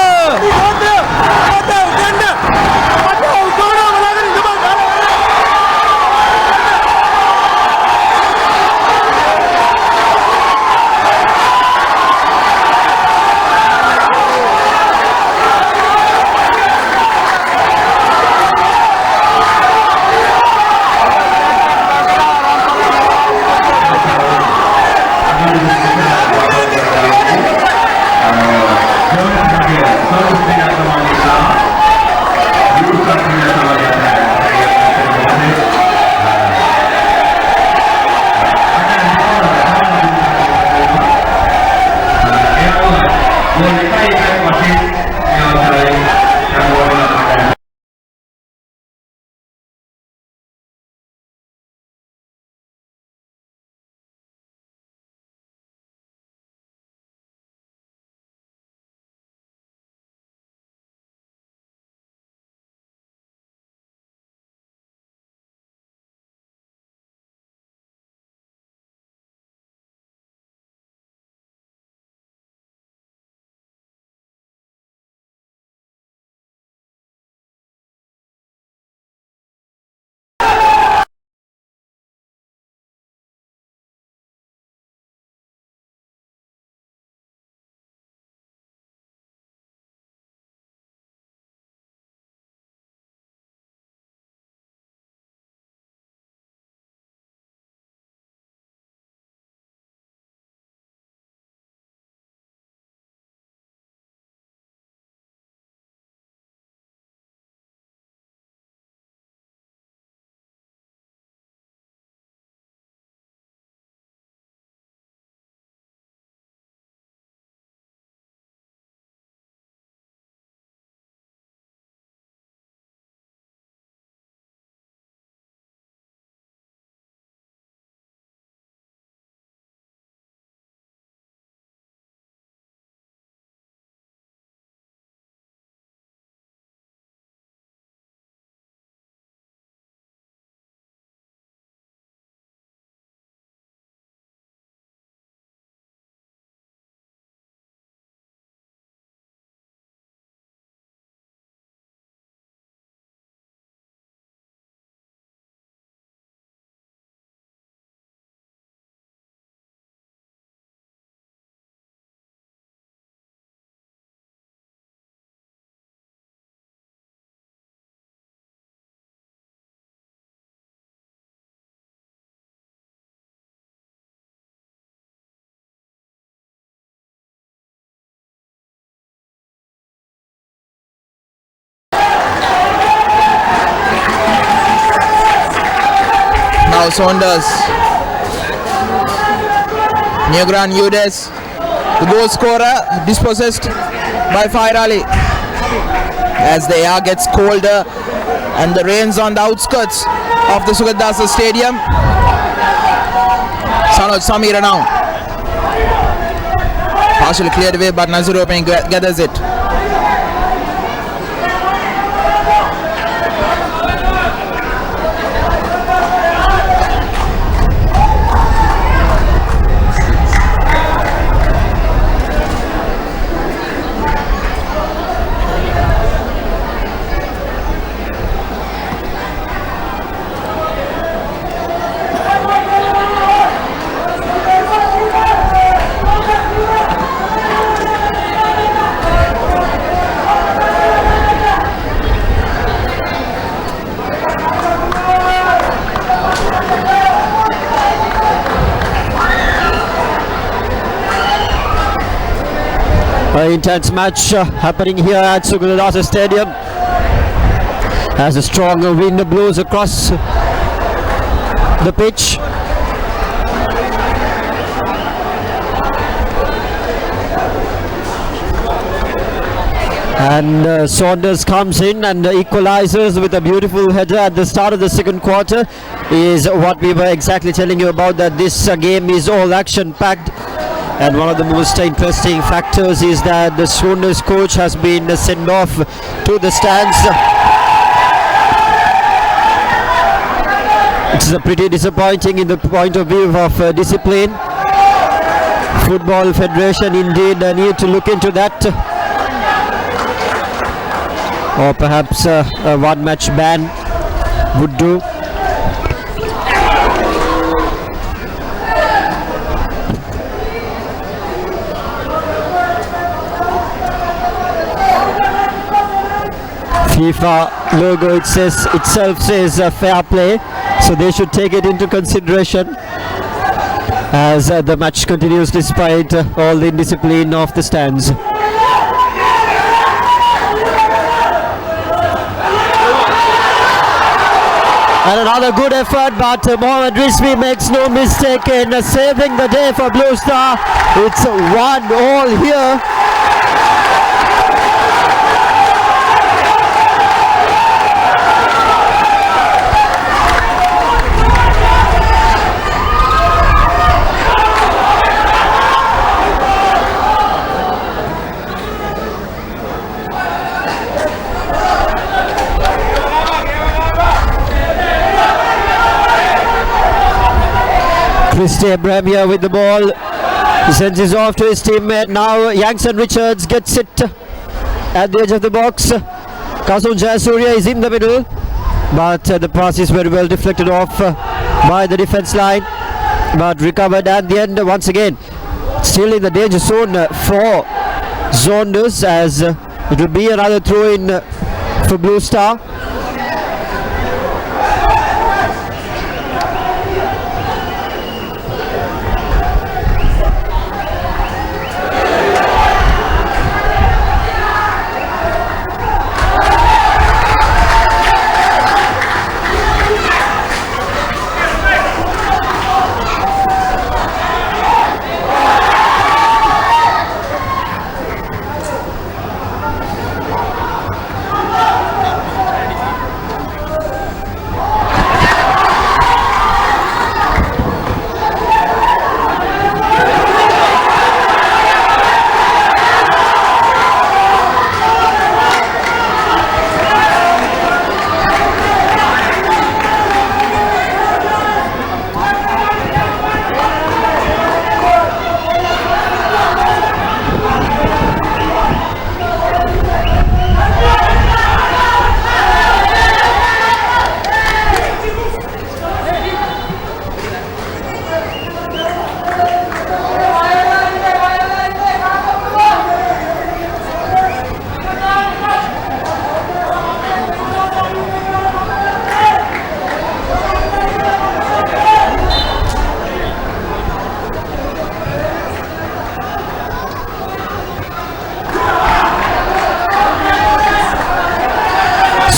Now Saunders. Negran Udes, the goal scorer, dispossessed by Fire Ali. As the air gets colder and the rains on the outskirts of the Sugadasa Stadium. Sanoj Samira now. Partially cleared away, but Naziropen gathers it. Intense match happening here at Sugadasa Stadium as a strong wind blows across the pitch. And Saunders comes in and equalizes with a beautiful header at the start of the second quarter. Is what we were exactly telling you about, that this game is all action packed. And one of the most interesting factors is that the Saunders coach has been sent off to the stands. It's pretty disappointing in the point of view of discipline. Football Federation indeed need to look into that. Or perhaps a one-match ban would do. FIFA logo itself says fair play, so they should take it into consideration as the match continues despite all the indiscipline of the stands. And another good effort, but Mohamed Rizvi makes no mistake in saving the day for Blue Star. It's 1-1 here. Christy Abraham here with the ball. He sends it off to his teammate. Now Youngson Richards gets it at the edge of the box. Kasun Jayasuriya is in the middle, but the pass is very well deflected off by the defense line, but recovered at the end once again. Still in the danger zone for Saunders, as it will be another throw in for Blue Star.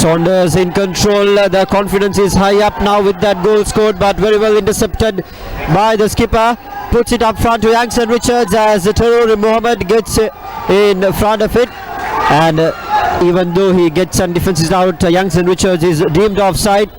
Saunders in control. The confidence is high up now with that goal scored, but very well intercepted by the skipper. Puts it up front to Youngson Richards as Taruri Mohammed gets in front of it, and even though he gets some defenses out, Youngson Richards is deemed offside.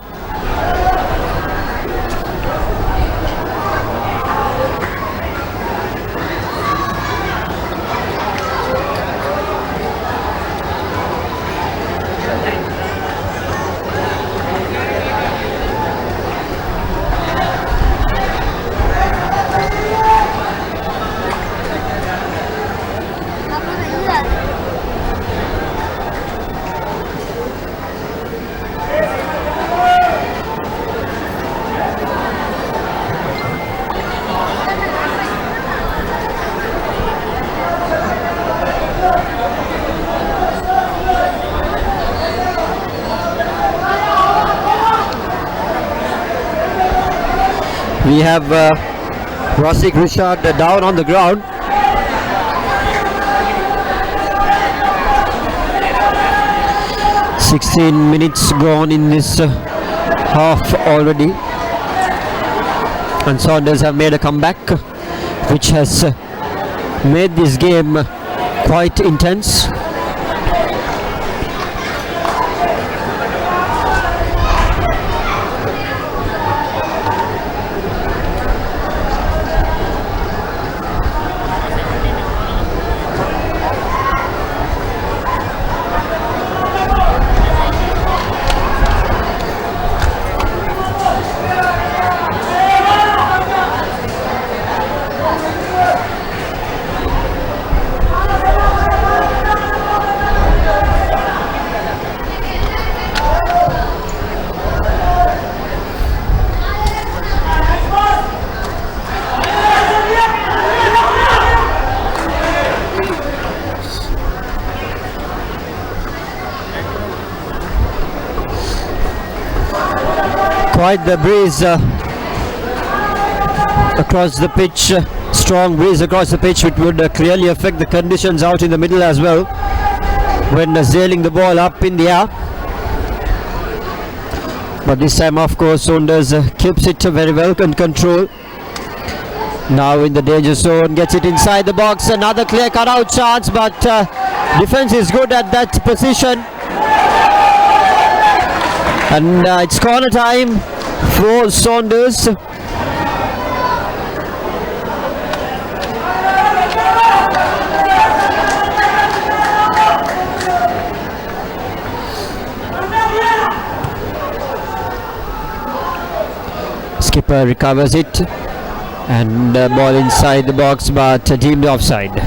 We have Rasik Rishad down on the ground. "16 minutes gone in this half already, and Saunders have made a comeback, which has made this game quite intense. Quite the breeze across the pitch, strong breeze across the pitch, which would clearly affect the conditions out in the middle as well when sailing the ball up in the air. But this time, of course, Saunders keeps it very well in control. Now in the danger zone, gets it inside the box, another clear cut out chance, but defense is good at that position. And it's corner time for Saunders. Skipper recovers it, and ball inside the box, but deemed offside.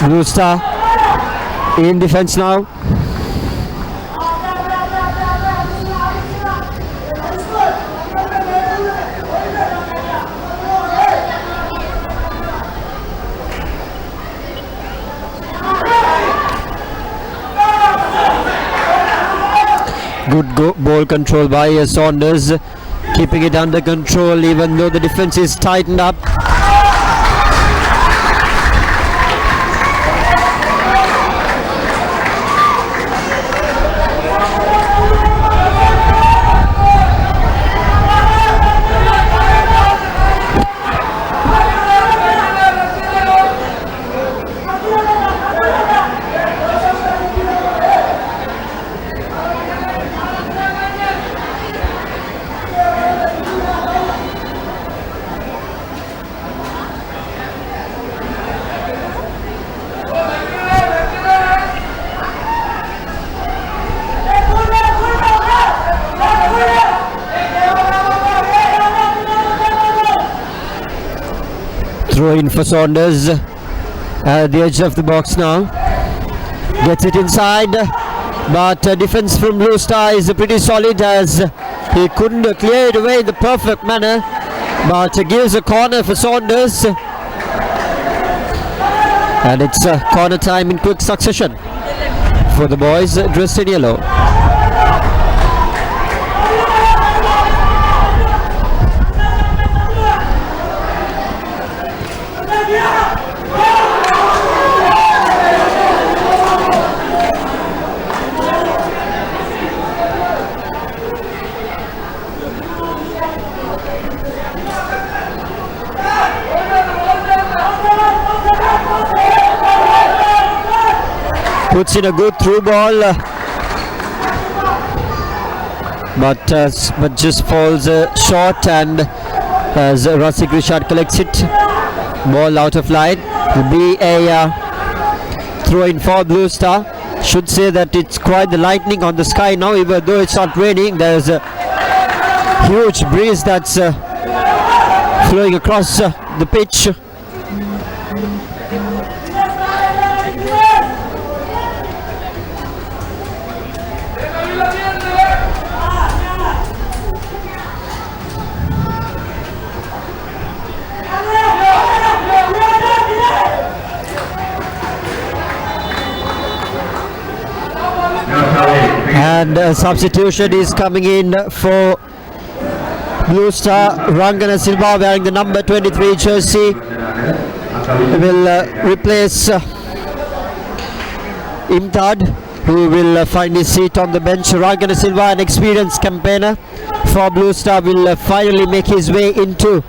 Blue Star in defense now. Good ball control by Saunders, keeping it under control even though the defense is tightened up. Throw in for Saunders at the edge of the box now. Gets it inside, but defense from Blue Star is pretty solid as he couldn't clear it away in the perfect manner, but gives a corner for Saunders. And it's corner time in quick succession for the boys dressed in yellow. Puts in a good through ball, but just falls short, and as Rasik Rishad collects it, ball out of line. Will be a throw in for Blue Star. Should say that it's quite the lightning on the sky now, even though it's not raining. There's a huge breeze that's flowing across the pitch. And a substitution is coming in for Blue Star. Rangana Silva, wearing the number 23 jersey, will replace Imtad, who will find his seat on the bench. Rangana Silva, an experienced campaigner for Blue Star, will finally make his way into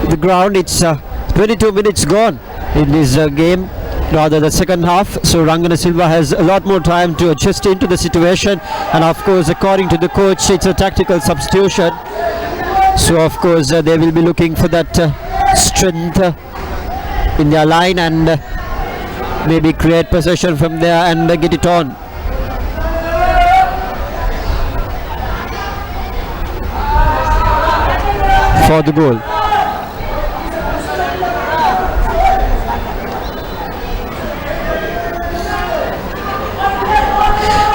the ground. It's 22 minutes gone in this game, rather the second half, so Rangana Silva has a lot more time to adjust into the situation, and of course according to the coach it's a tactical substitution, so of course they will be looking for that strength in their line and maybe create possession from there and get it on. For the goal.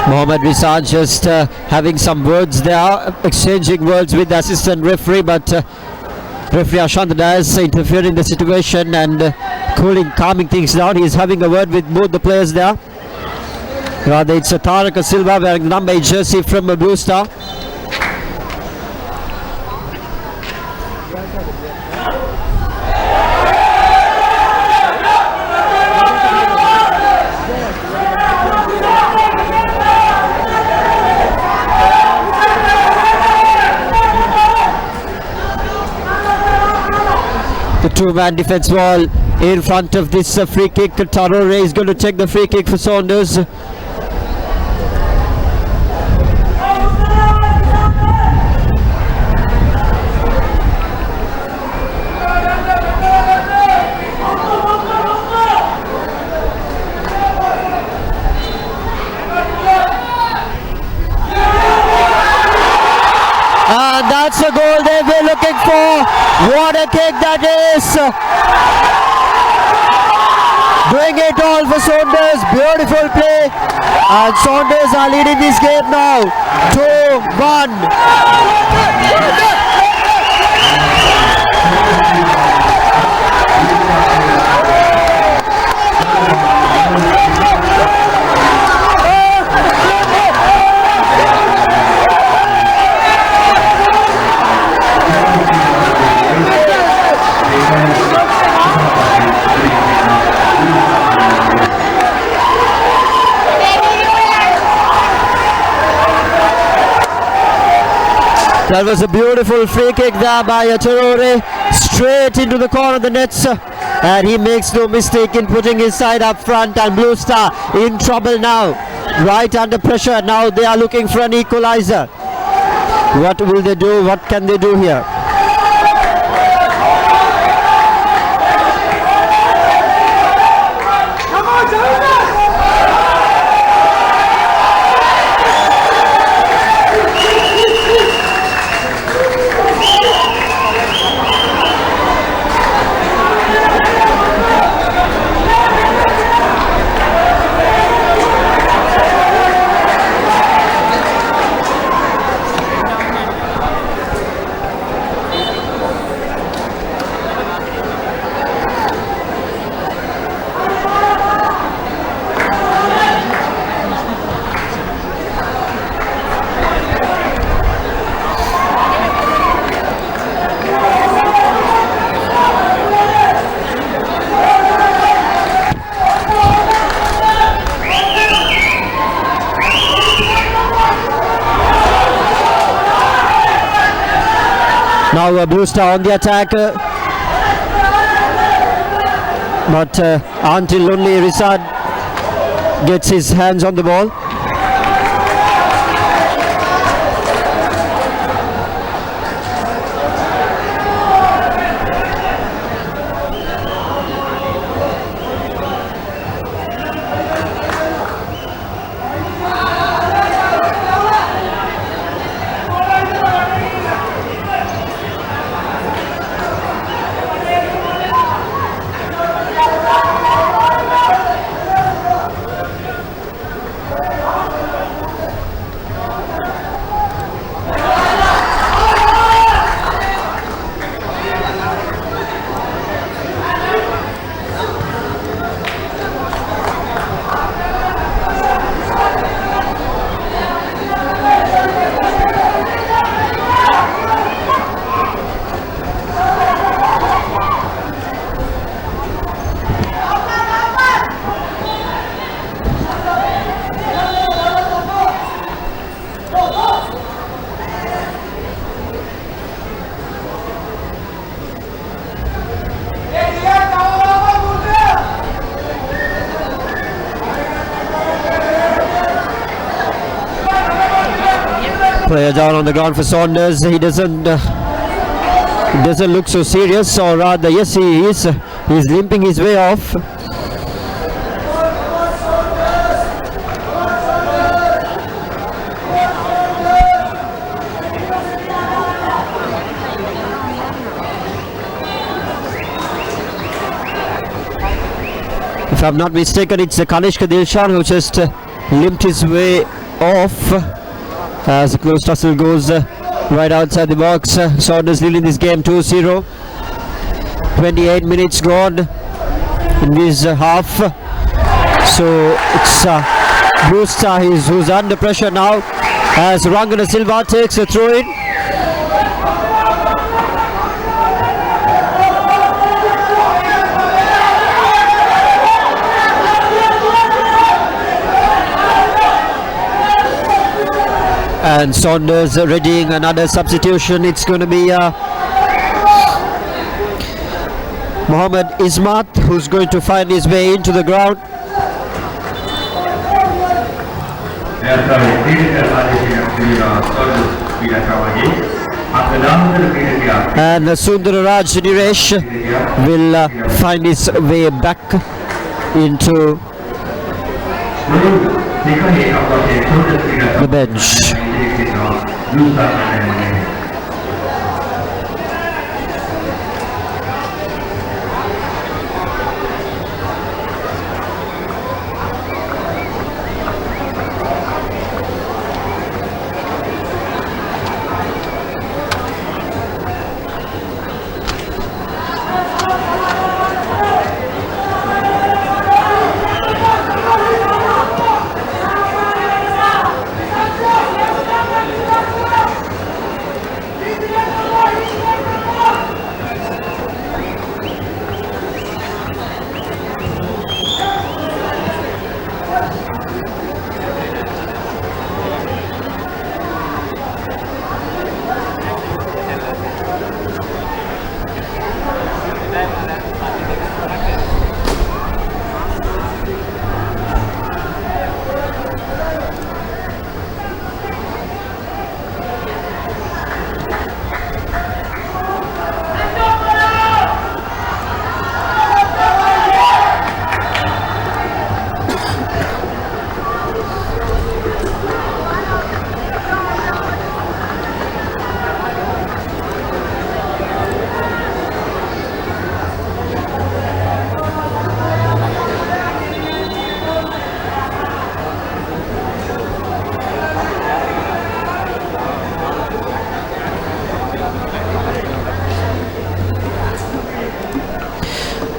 Mohammad Risad just having some words there, exchanging words with the assistant referee, but referee Ashant Dias interfering in the situation and calming things down. He is having a word with both the players there. Rather, it's Taraka Silva wearing the number 8 jersey from Blue Star. The two-man defense wall in front of this free kick. Tarore is going to take the free kick for Saunders. And that's the goal they've been looking for. What a kick that is! Doing it all for Saunders. Beautiful play. And Saunders are leading this game now. 2-1. That was a beautiful free kick there by Tarore, straight into the corner of the nets, and he makes no mistake in putting his side up front, and Blue Star in trouble now, right under pressure. Now they are looking for an equalizer. What will they do? What can they do here? Now Blue Star on the attack. But until only Risad gets his hands on the ball. Player down on the ground for Saunders. He doesn't look so serious, or rather, yes, he is. He's limping his way off. If I'm not mistaken, it's Kanishka Dilshan who just limped his way off. As a close tussle goes right outside the box. Saunders leading this game 2-0. 28 minutes gone in this half. So it's Blue Star who's under pressure now as Rangana Silva takes a throw in. And Saunders readying another substitution. It's going to be Mohammed Ismat who's going to find his way into the ground. And Sundararaj Niresh will find his way back into the bench.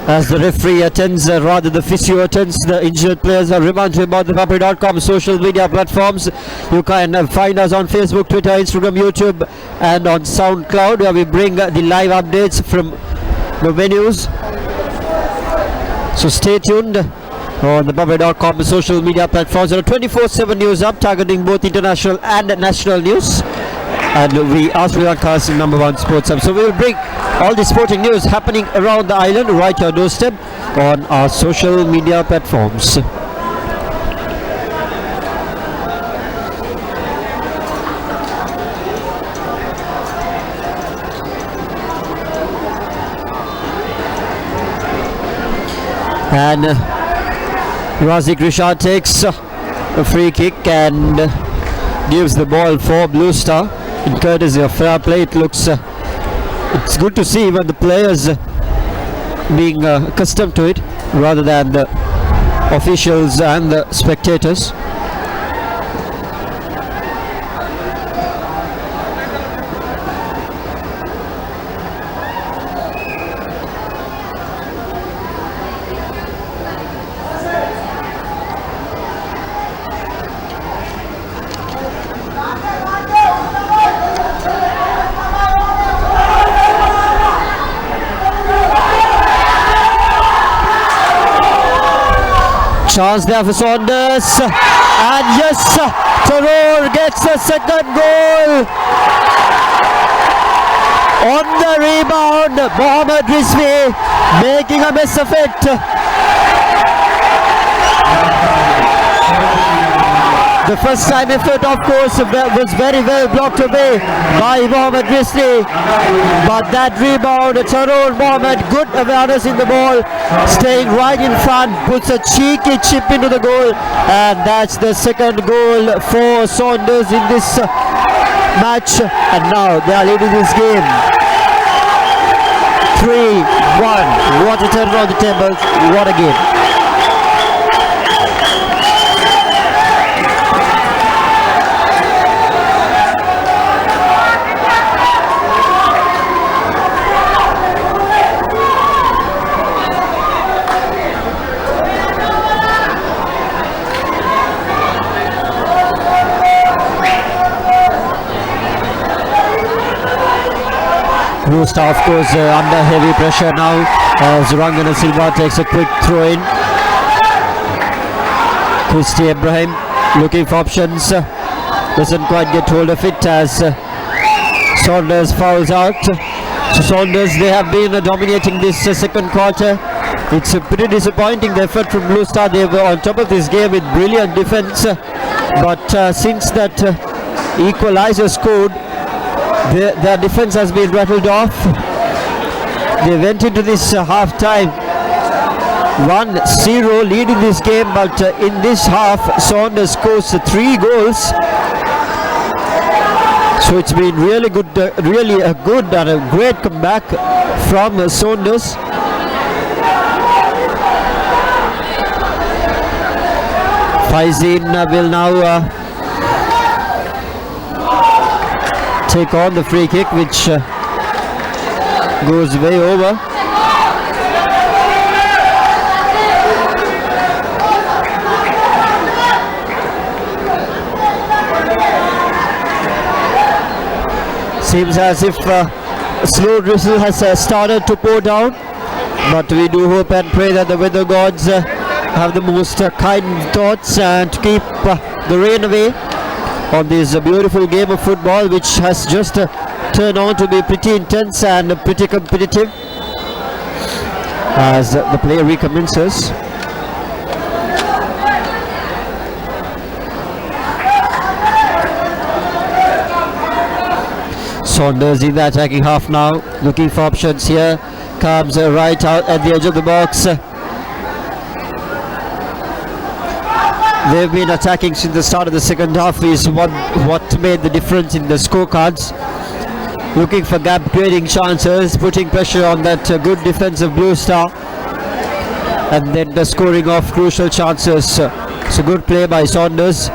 As the referee attends, rather the physio attends, the injured players are reminded about the ThePapare.com social media platforms. You can find us on Facebook, Twitter, Instagram, YouTube and on SoundCloud, where we bring the live updates from the venues. So stay tuned on the ThePapare.com social media platforms. There are 24/7 news up targeting both international and national news. and we are Sri Lanka's #1 sports hub. So we will bring all the sporting news happening around the island right to your doorstep on our social media platforms. And Razik Rishad takes a free kick and gives the ball for Blue Star in courtesy of fair play. It looks it's good to see even the players being accustomed to it rather than the officials and the spectators. Chance there for Saunders, and yes, Taror gets the second goal. On the rebound, Mohammad Rizvi making a mess of it. The first time effort, of course, was very well blocked away by Mohammad Rizvi, but that rebound, Taror Mohammad, good awareness in the ball, staying right in front, puts a cheeky chip into the goal, and that's the second goal for Saunders in this match, and now they are leading this game 3-1. What a turn around the tables, what a game. Blue Star, of course, under heavy pressure now as Rangana Silva takes a quick throw in. Christy Ibrahim looking for options, doesn't quite get hold of it as Saunders fouls out. So Saunders, they have been dominating this second quarter. It's pretty disappointing, the effort from Blue Star. They were on top of this game with brilliant defense, but since that equalizer scored, their defense has been rattled off. They went into this half time 1-0 leading this game, but in this half Saunders scores 3 goals. So it's been really good, really a good and a great comeback from Saunders. Faizin will now take on the free kick, which goes way over. Seems as if a slow drizzle has started to pour down, but we do hope and pray that the weather gods have the most kind thoughts and to keep the rain away on this beautiful game of football, which has just turned out to be pretty intense and pretty competitive as the play recommences. Saunders in the attacking half now, looking for options here, comes right out at the edge of the box. They've been attacking since the start of the second half, is what made the difference in the scorecards. Looking for gap creating chances, putting pressure on that good defensive Blue Star, and then the scoring of crucial chances. It's a good play by Saunders.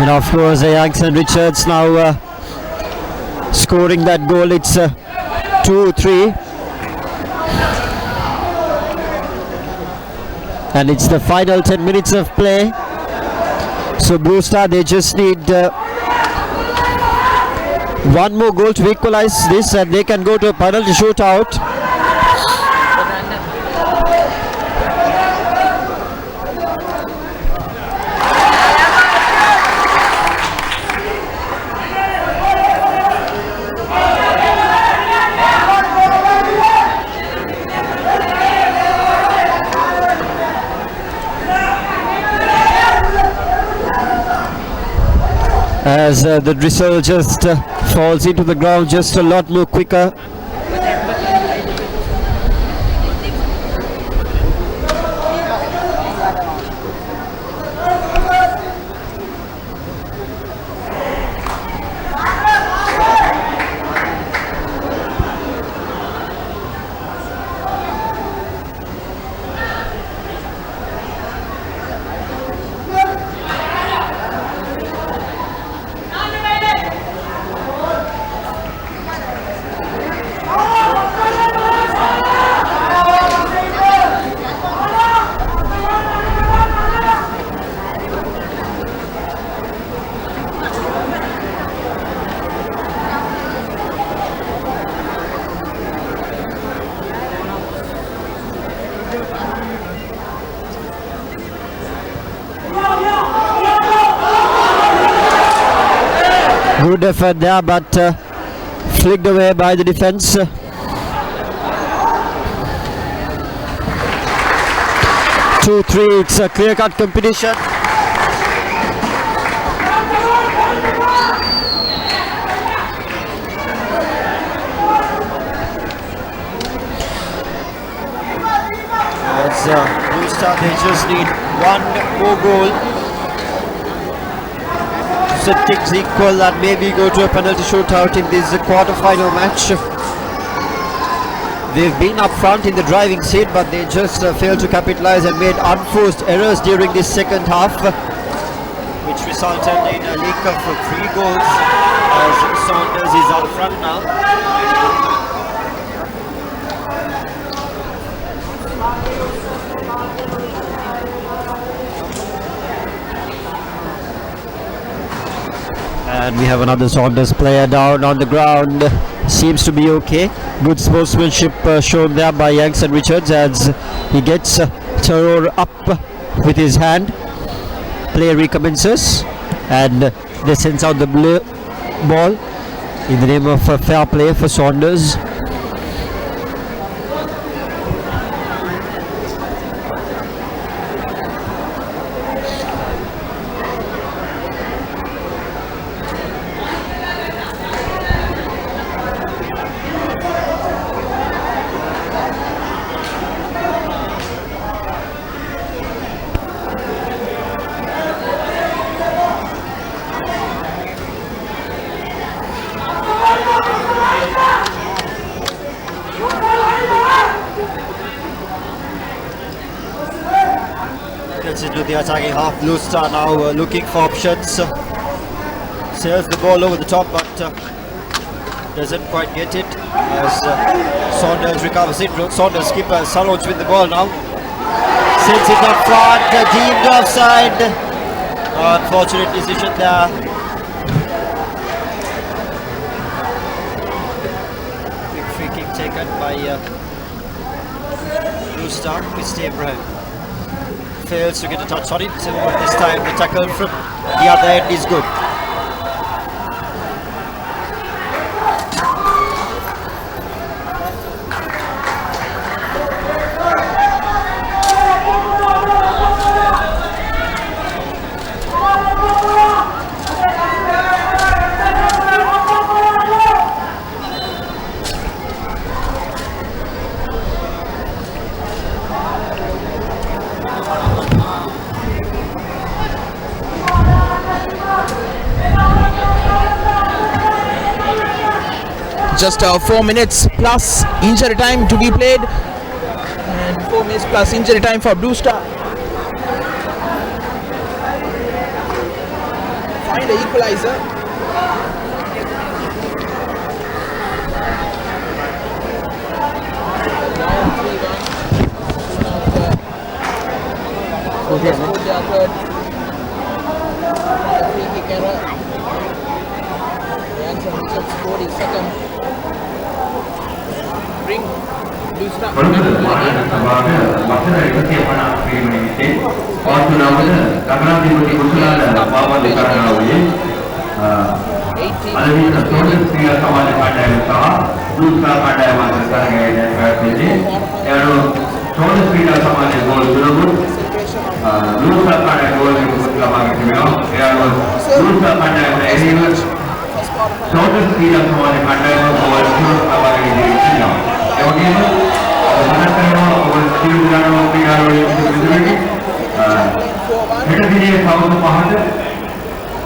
And of course, Yanks and Richards now scoring that goal. It's 2-3. And it's the final 10 minutes of play. So Blue Star, they just need one more goal to equalize this, and they can go to a penalty shootout. As the drizzle just falls into the ground just a lot more quicker. Good effort there, but flicked away by the defense. 2-3, it's a clear-cut competition. As Blue Star, they just need one more goal. So things equal and maybe go to a penalty shootout in this quarter-final match. They've been up front in the driving seat, but they just failed to capitalize and made unforced errors during this second half, which resulted in a leak of 3 goals as Saunders is out front now. And we have another Saunders player down on the ground. Seems to be okay. Good sportsmanship shown there by Yanks and Richards as he gets Taror up with his hand. Play recommences and they sends out the ball in the name of fair play for Saunders. Into the attacking half. Blue Star now looking for options. Sails the ball over the top, but doesn't quite get it as Saunders recovers it. Saunders skipper Saunders with the ball now. Sends it up front, deemed offside. Unfortunate decision there. Big free kick taken by Blue Star, Mr. Abraham. Fails to get a touch on it, but this time the tackle from the other end is good. Just 4 minutes plus injury time to be played, and 4 minutes plus injury time for Blue Star. need an equalizer. Third. Free kick error. The answer just scored is second. Bring blue star.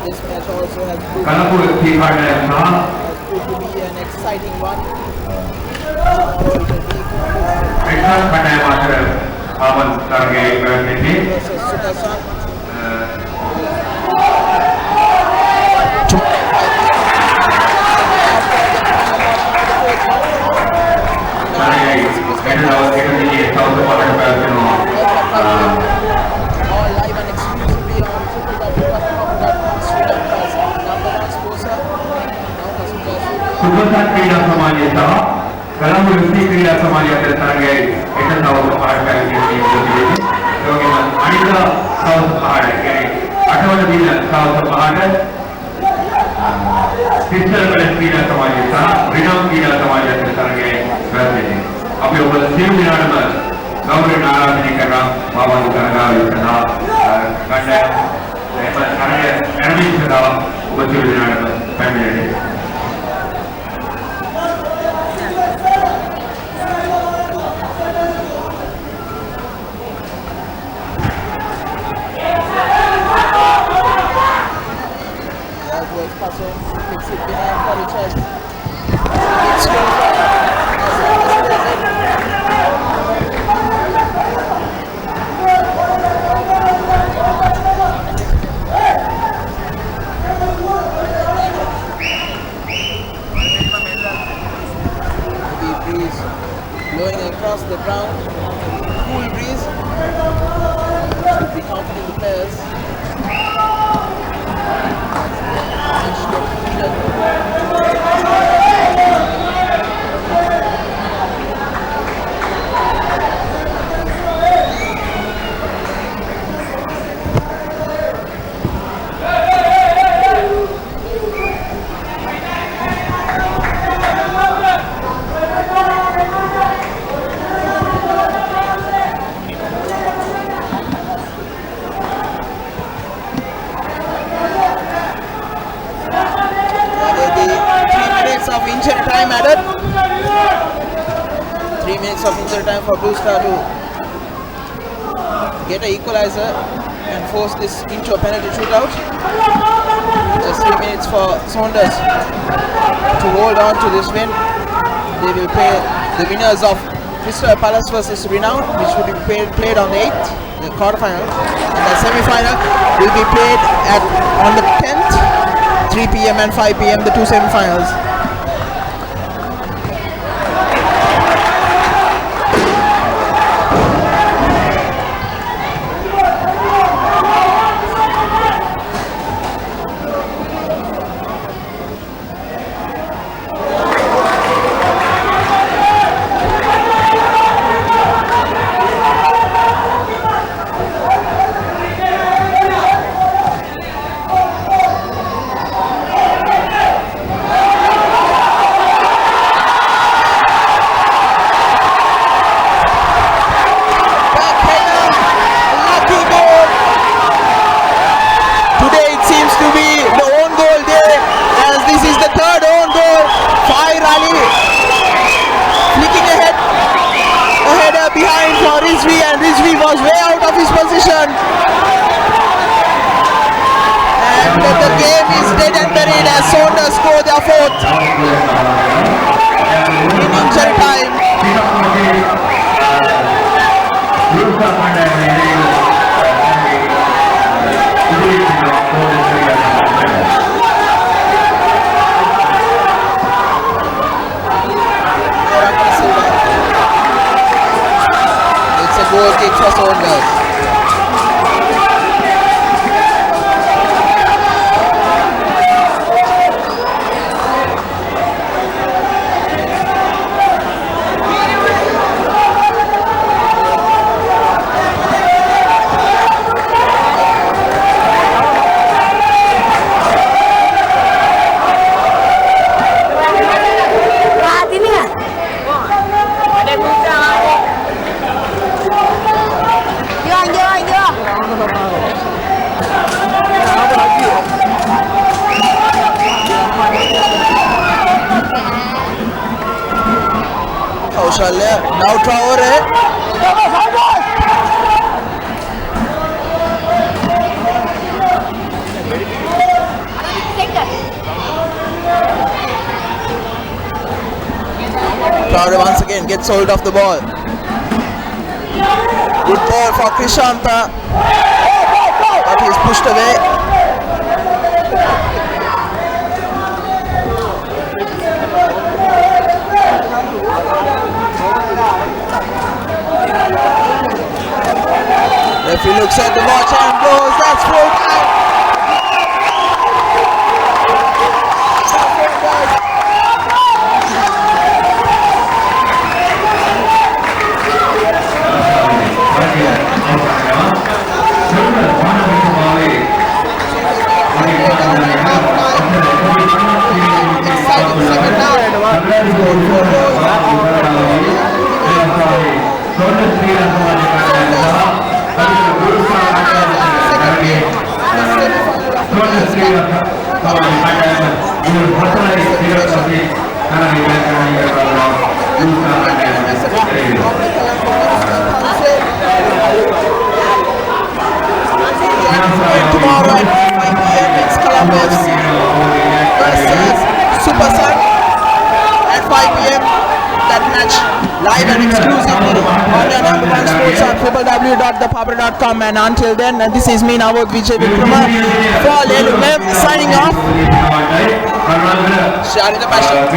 This match also has proved to be an exciting one. Versus Sudasan. All live and exclusively on www.srilanka's number one sponsor. Picks it behind for the chest. It's breeze blowing across the ground. Cool breeze. Should be comforting the players. Of injury time added. 3 minutes of injury time for Blue Star to get an equalizer and force this into a penalty shootout. Just 3 minutes for Saunders to hold on to this win. They will play the winners of Crystal Palace versus Renown, which will be played on the 8th, the quarterfinal, and the semi-final will be played on the 10th, 3 p.m. and 5 p.m. the two semi-finals. Was way out of his position, and the game is dead and buried as Saunders score their fourth in injury time. Goal kick for Saunders. Now Traore. Traore once again gets hold of the ball. Good ball for Krishanta, but he's pushed away. If he looks at the watch and goes, that's full time. Tomorrow at 5 p.m. it's Columbus versus Super Sun at 5 p.m. That match live and exclusively on your number one sports on www.thepapare.com. And until then, this is me Navod Vijay Vikrama for LLM signing off. Sharing the passion.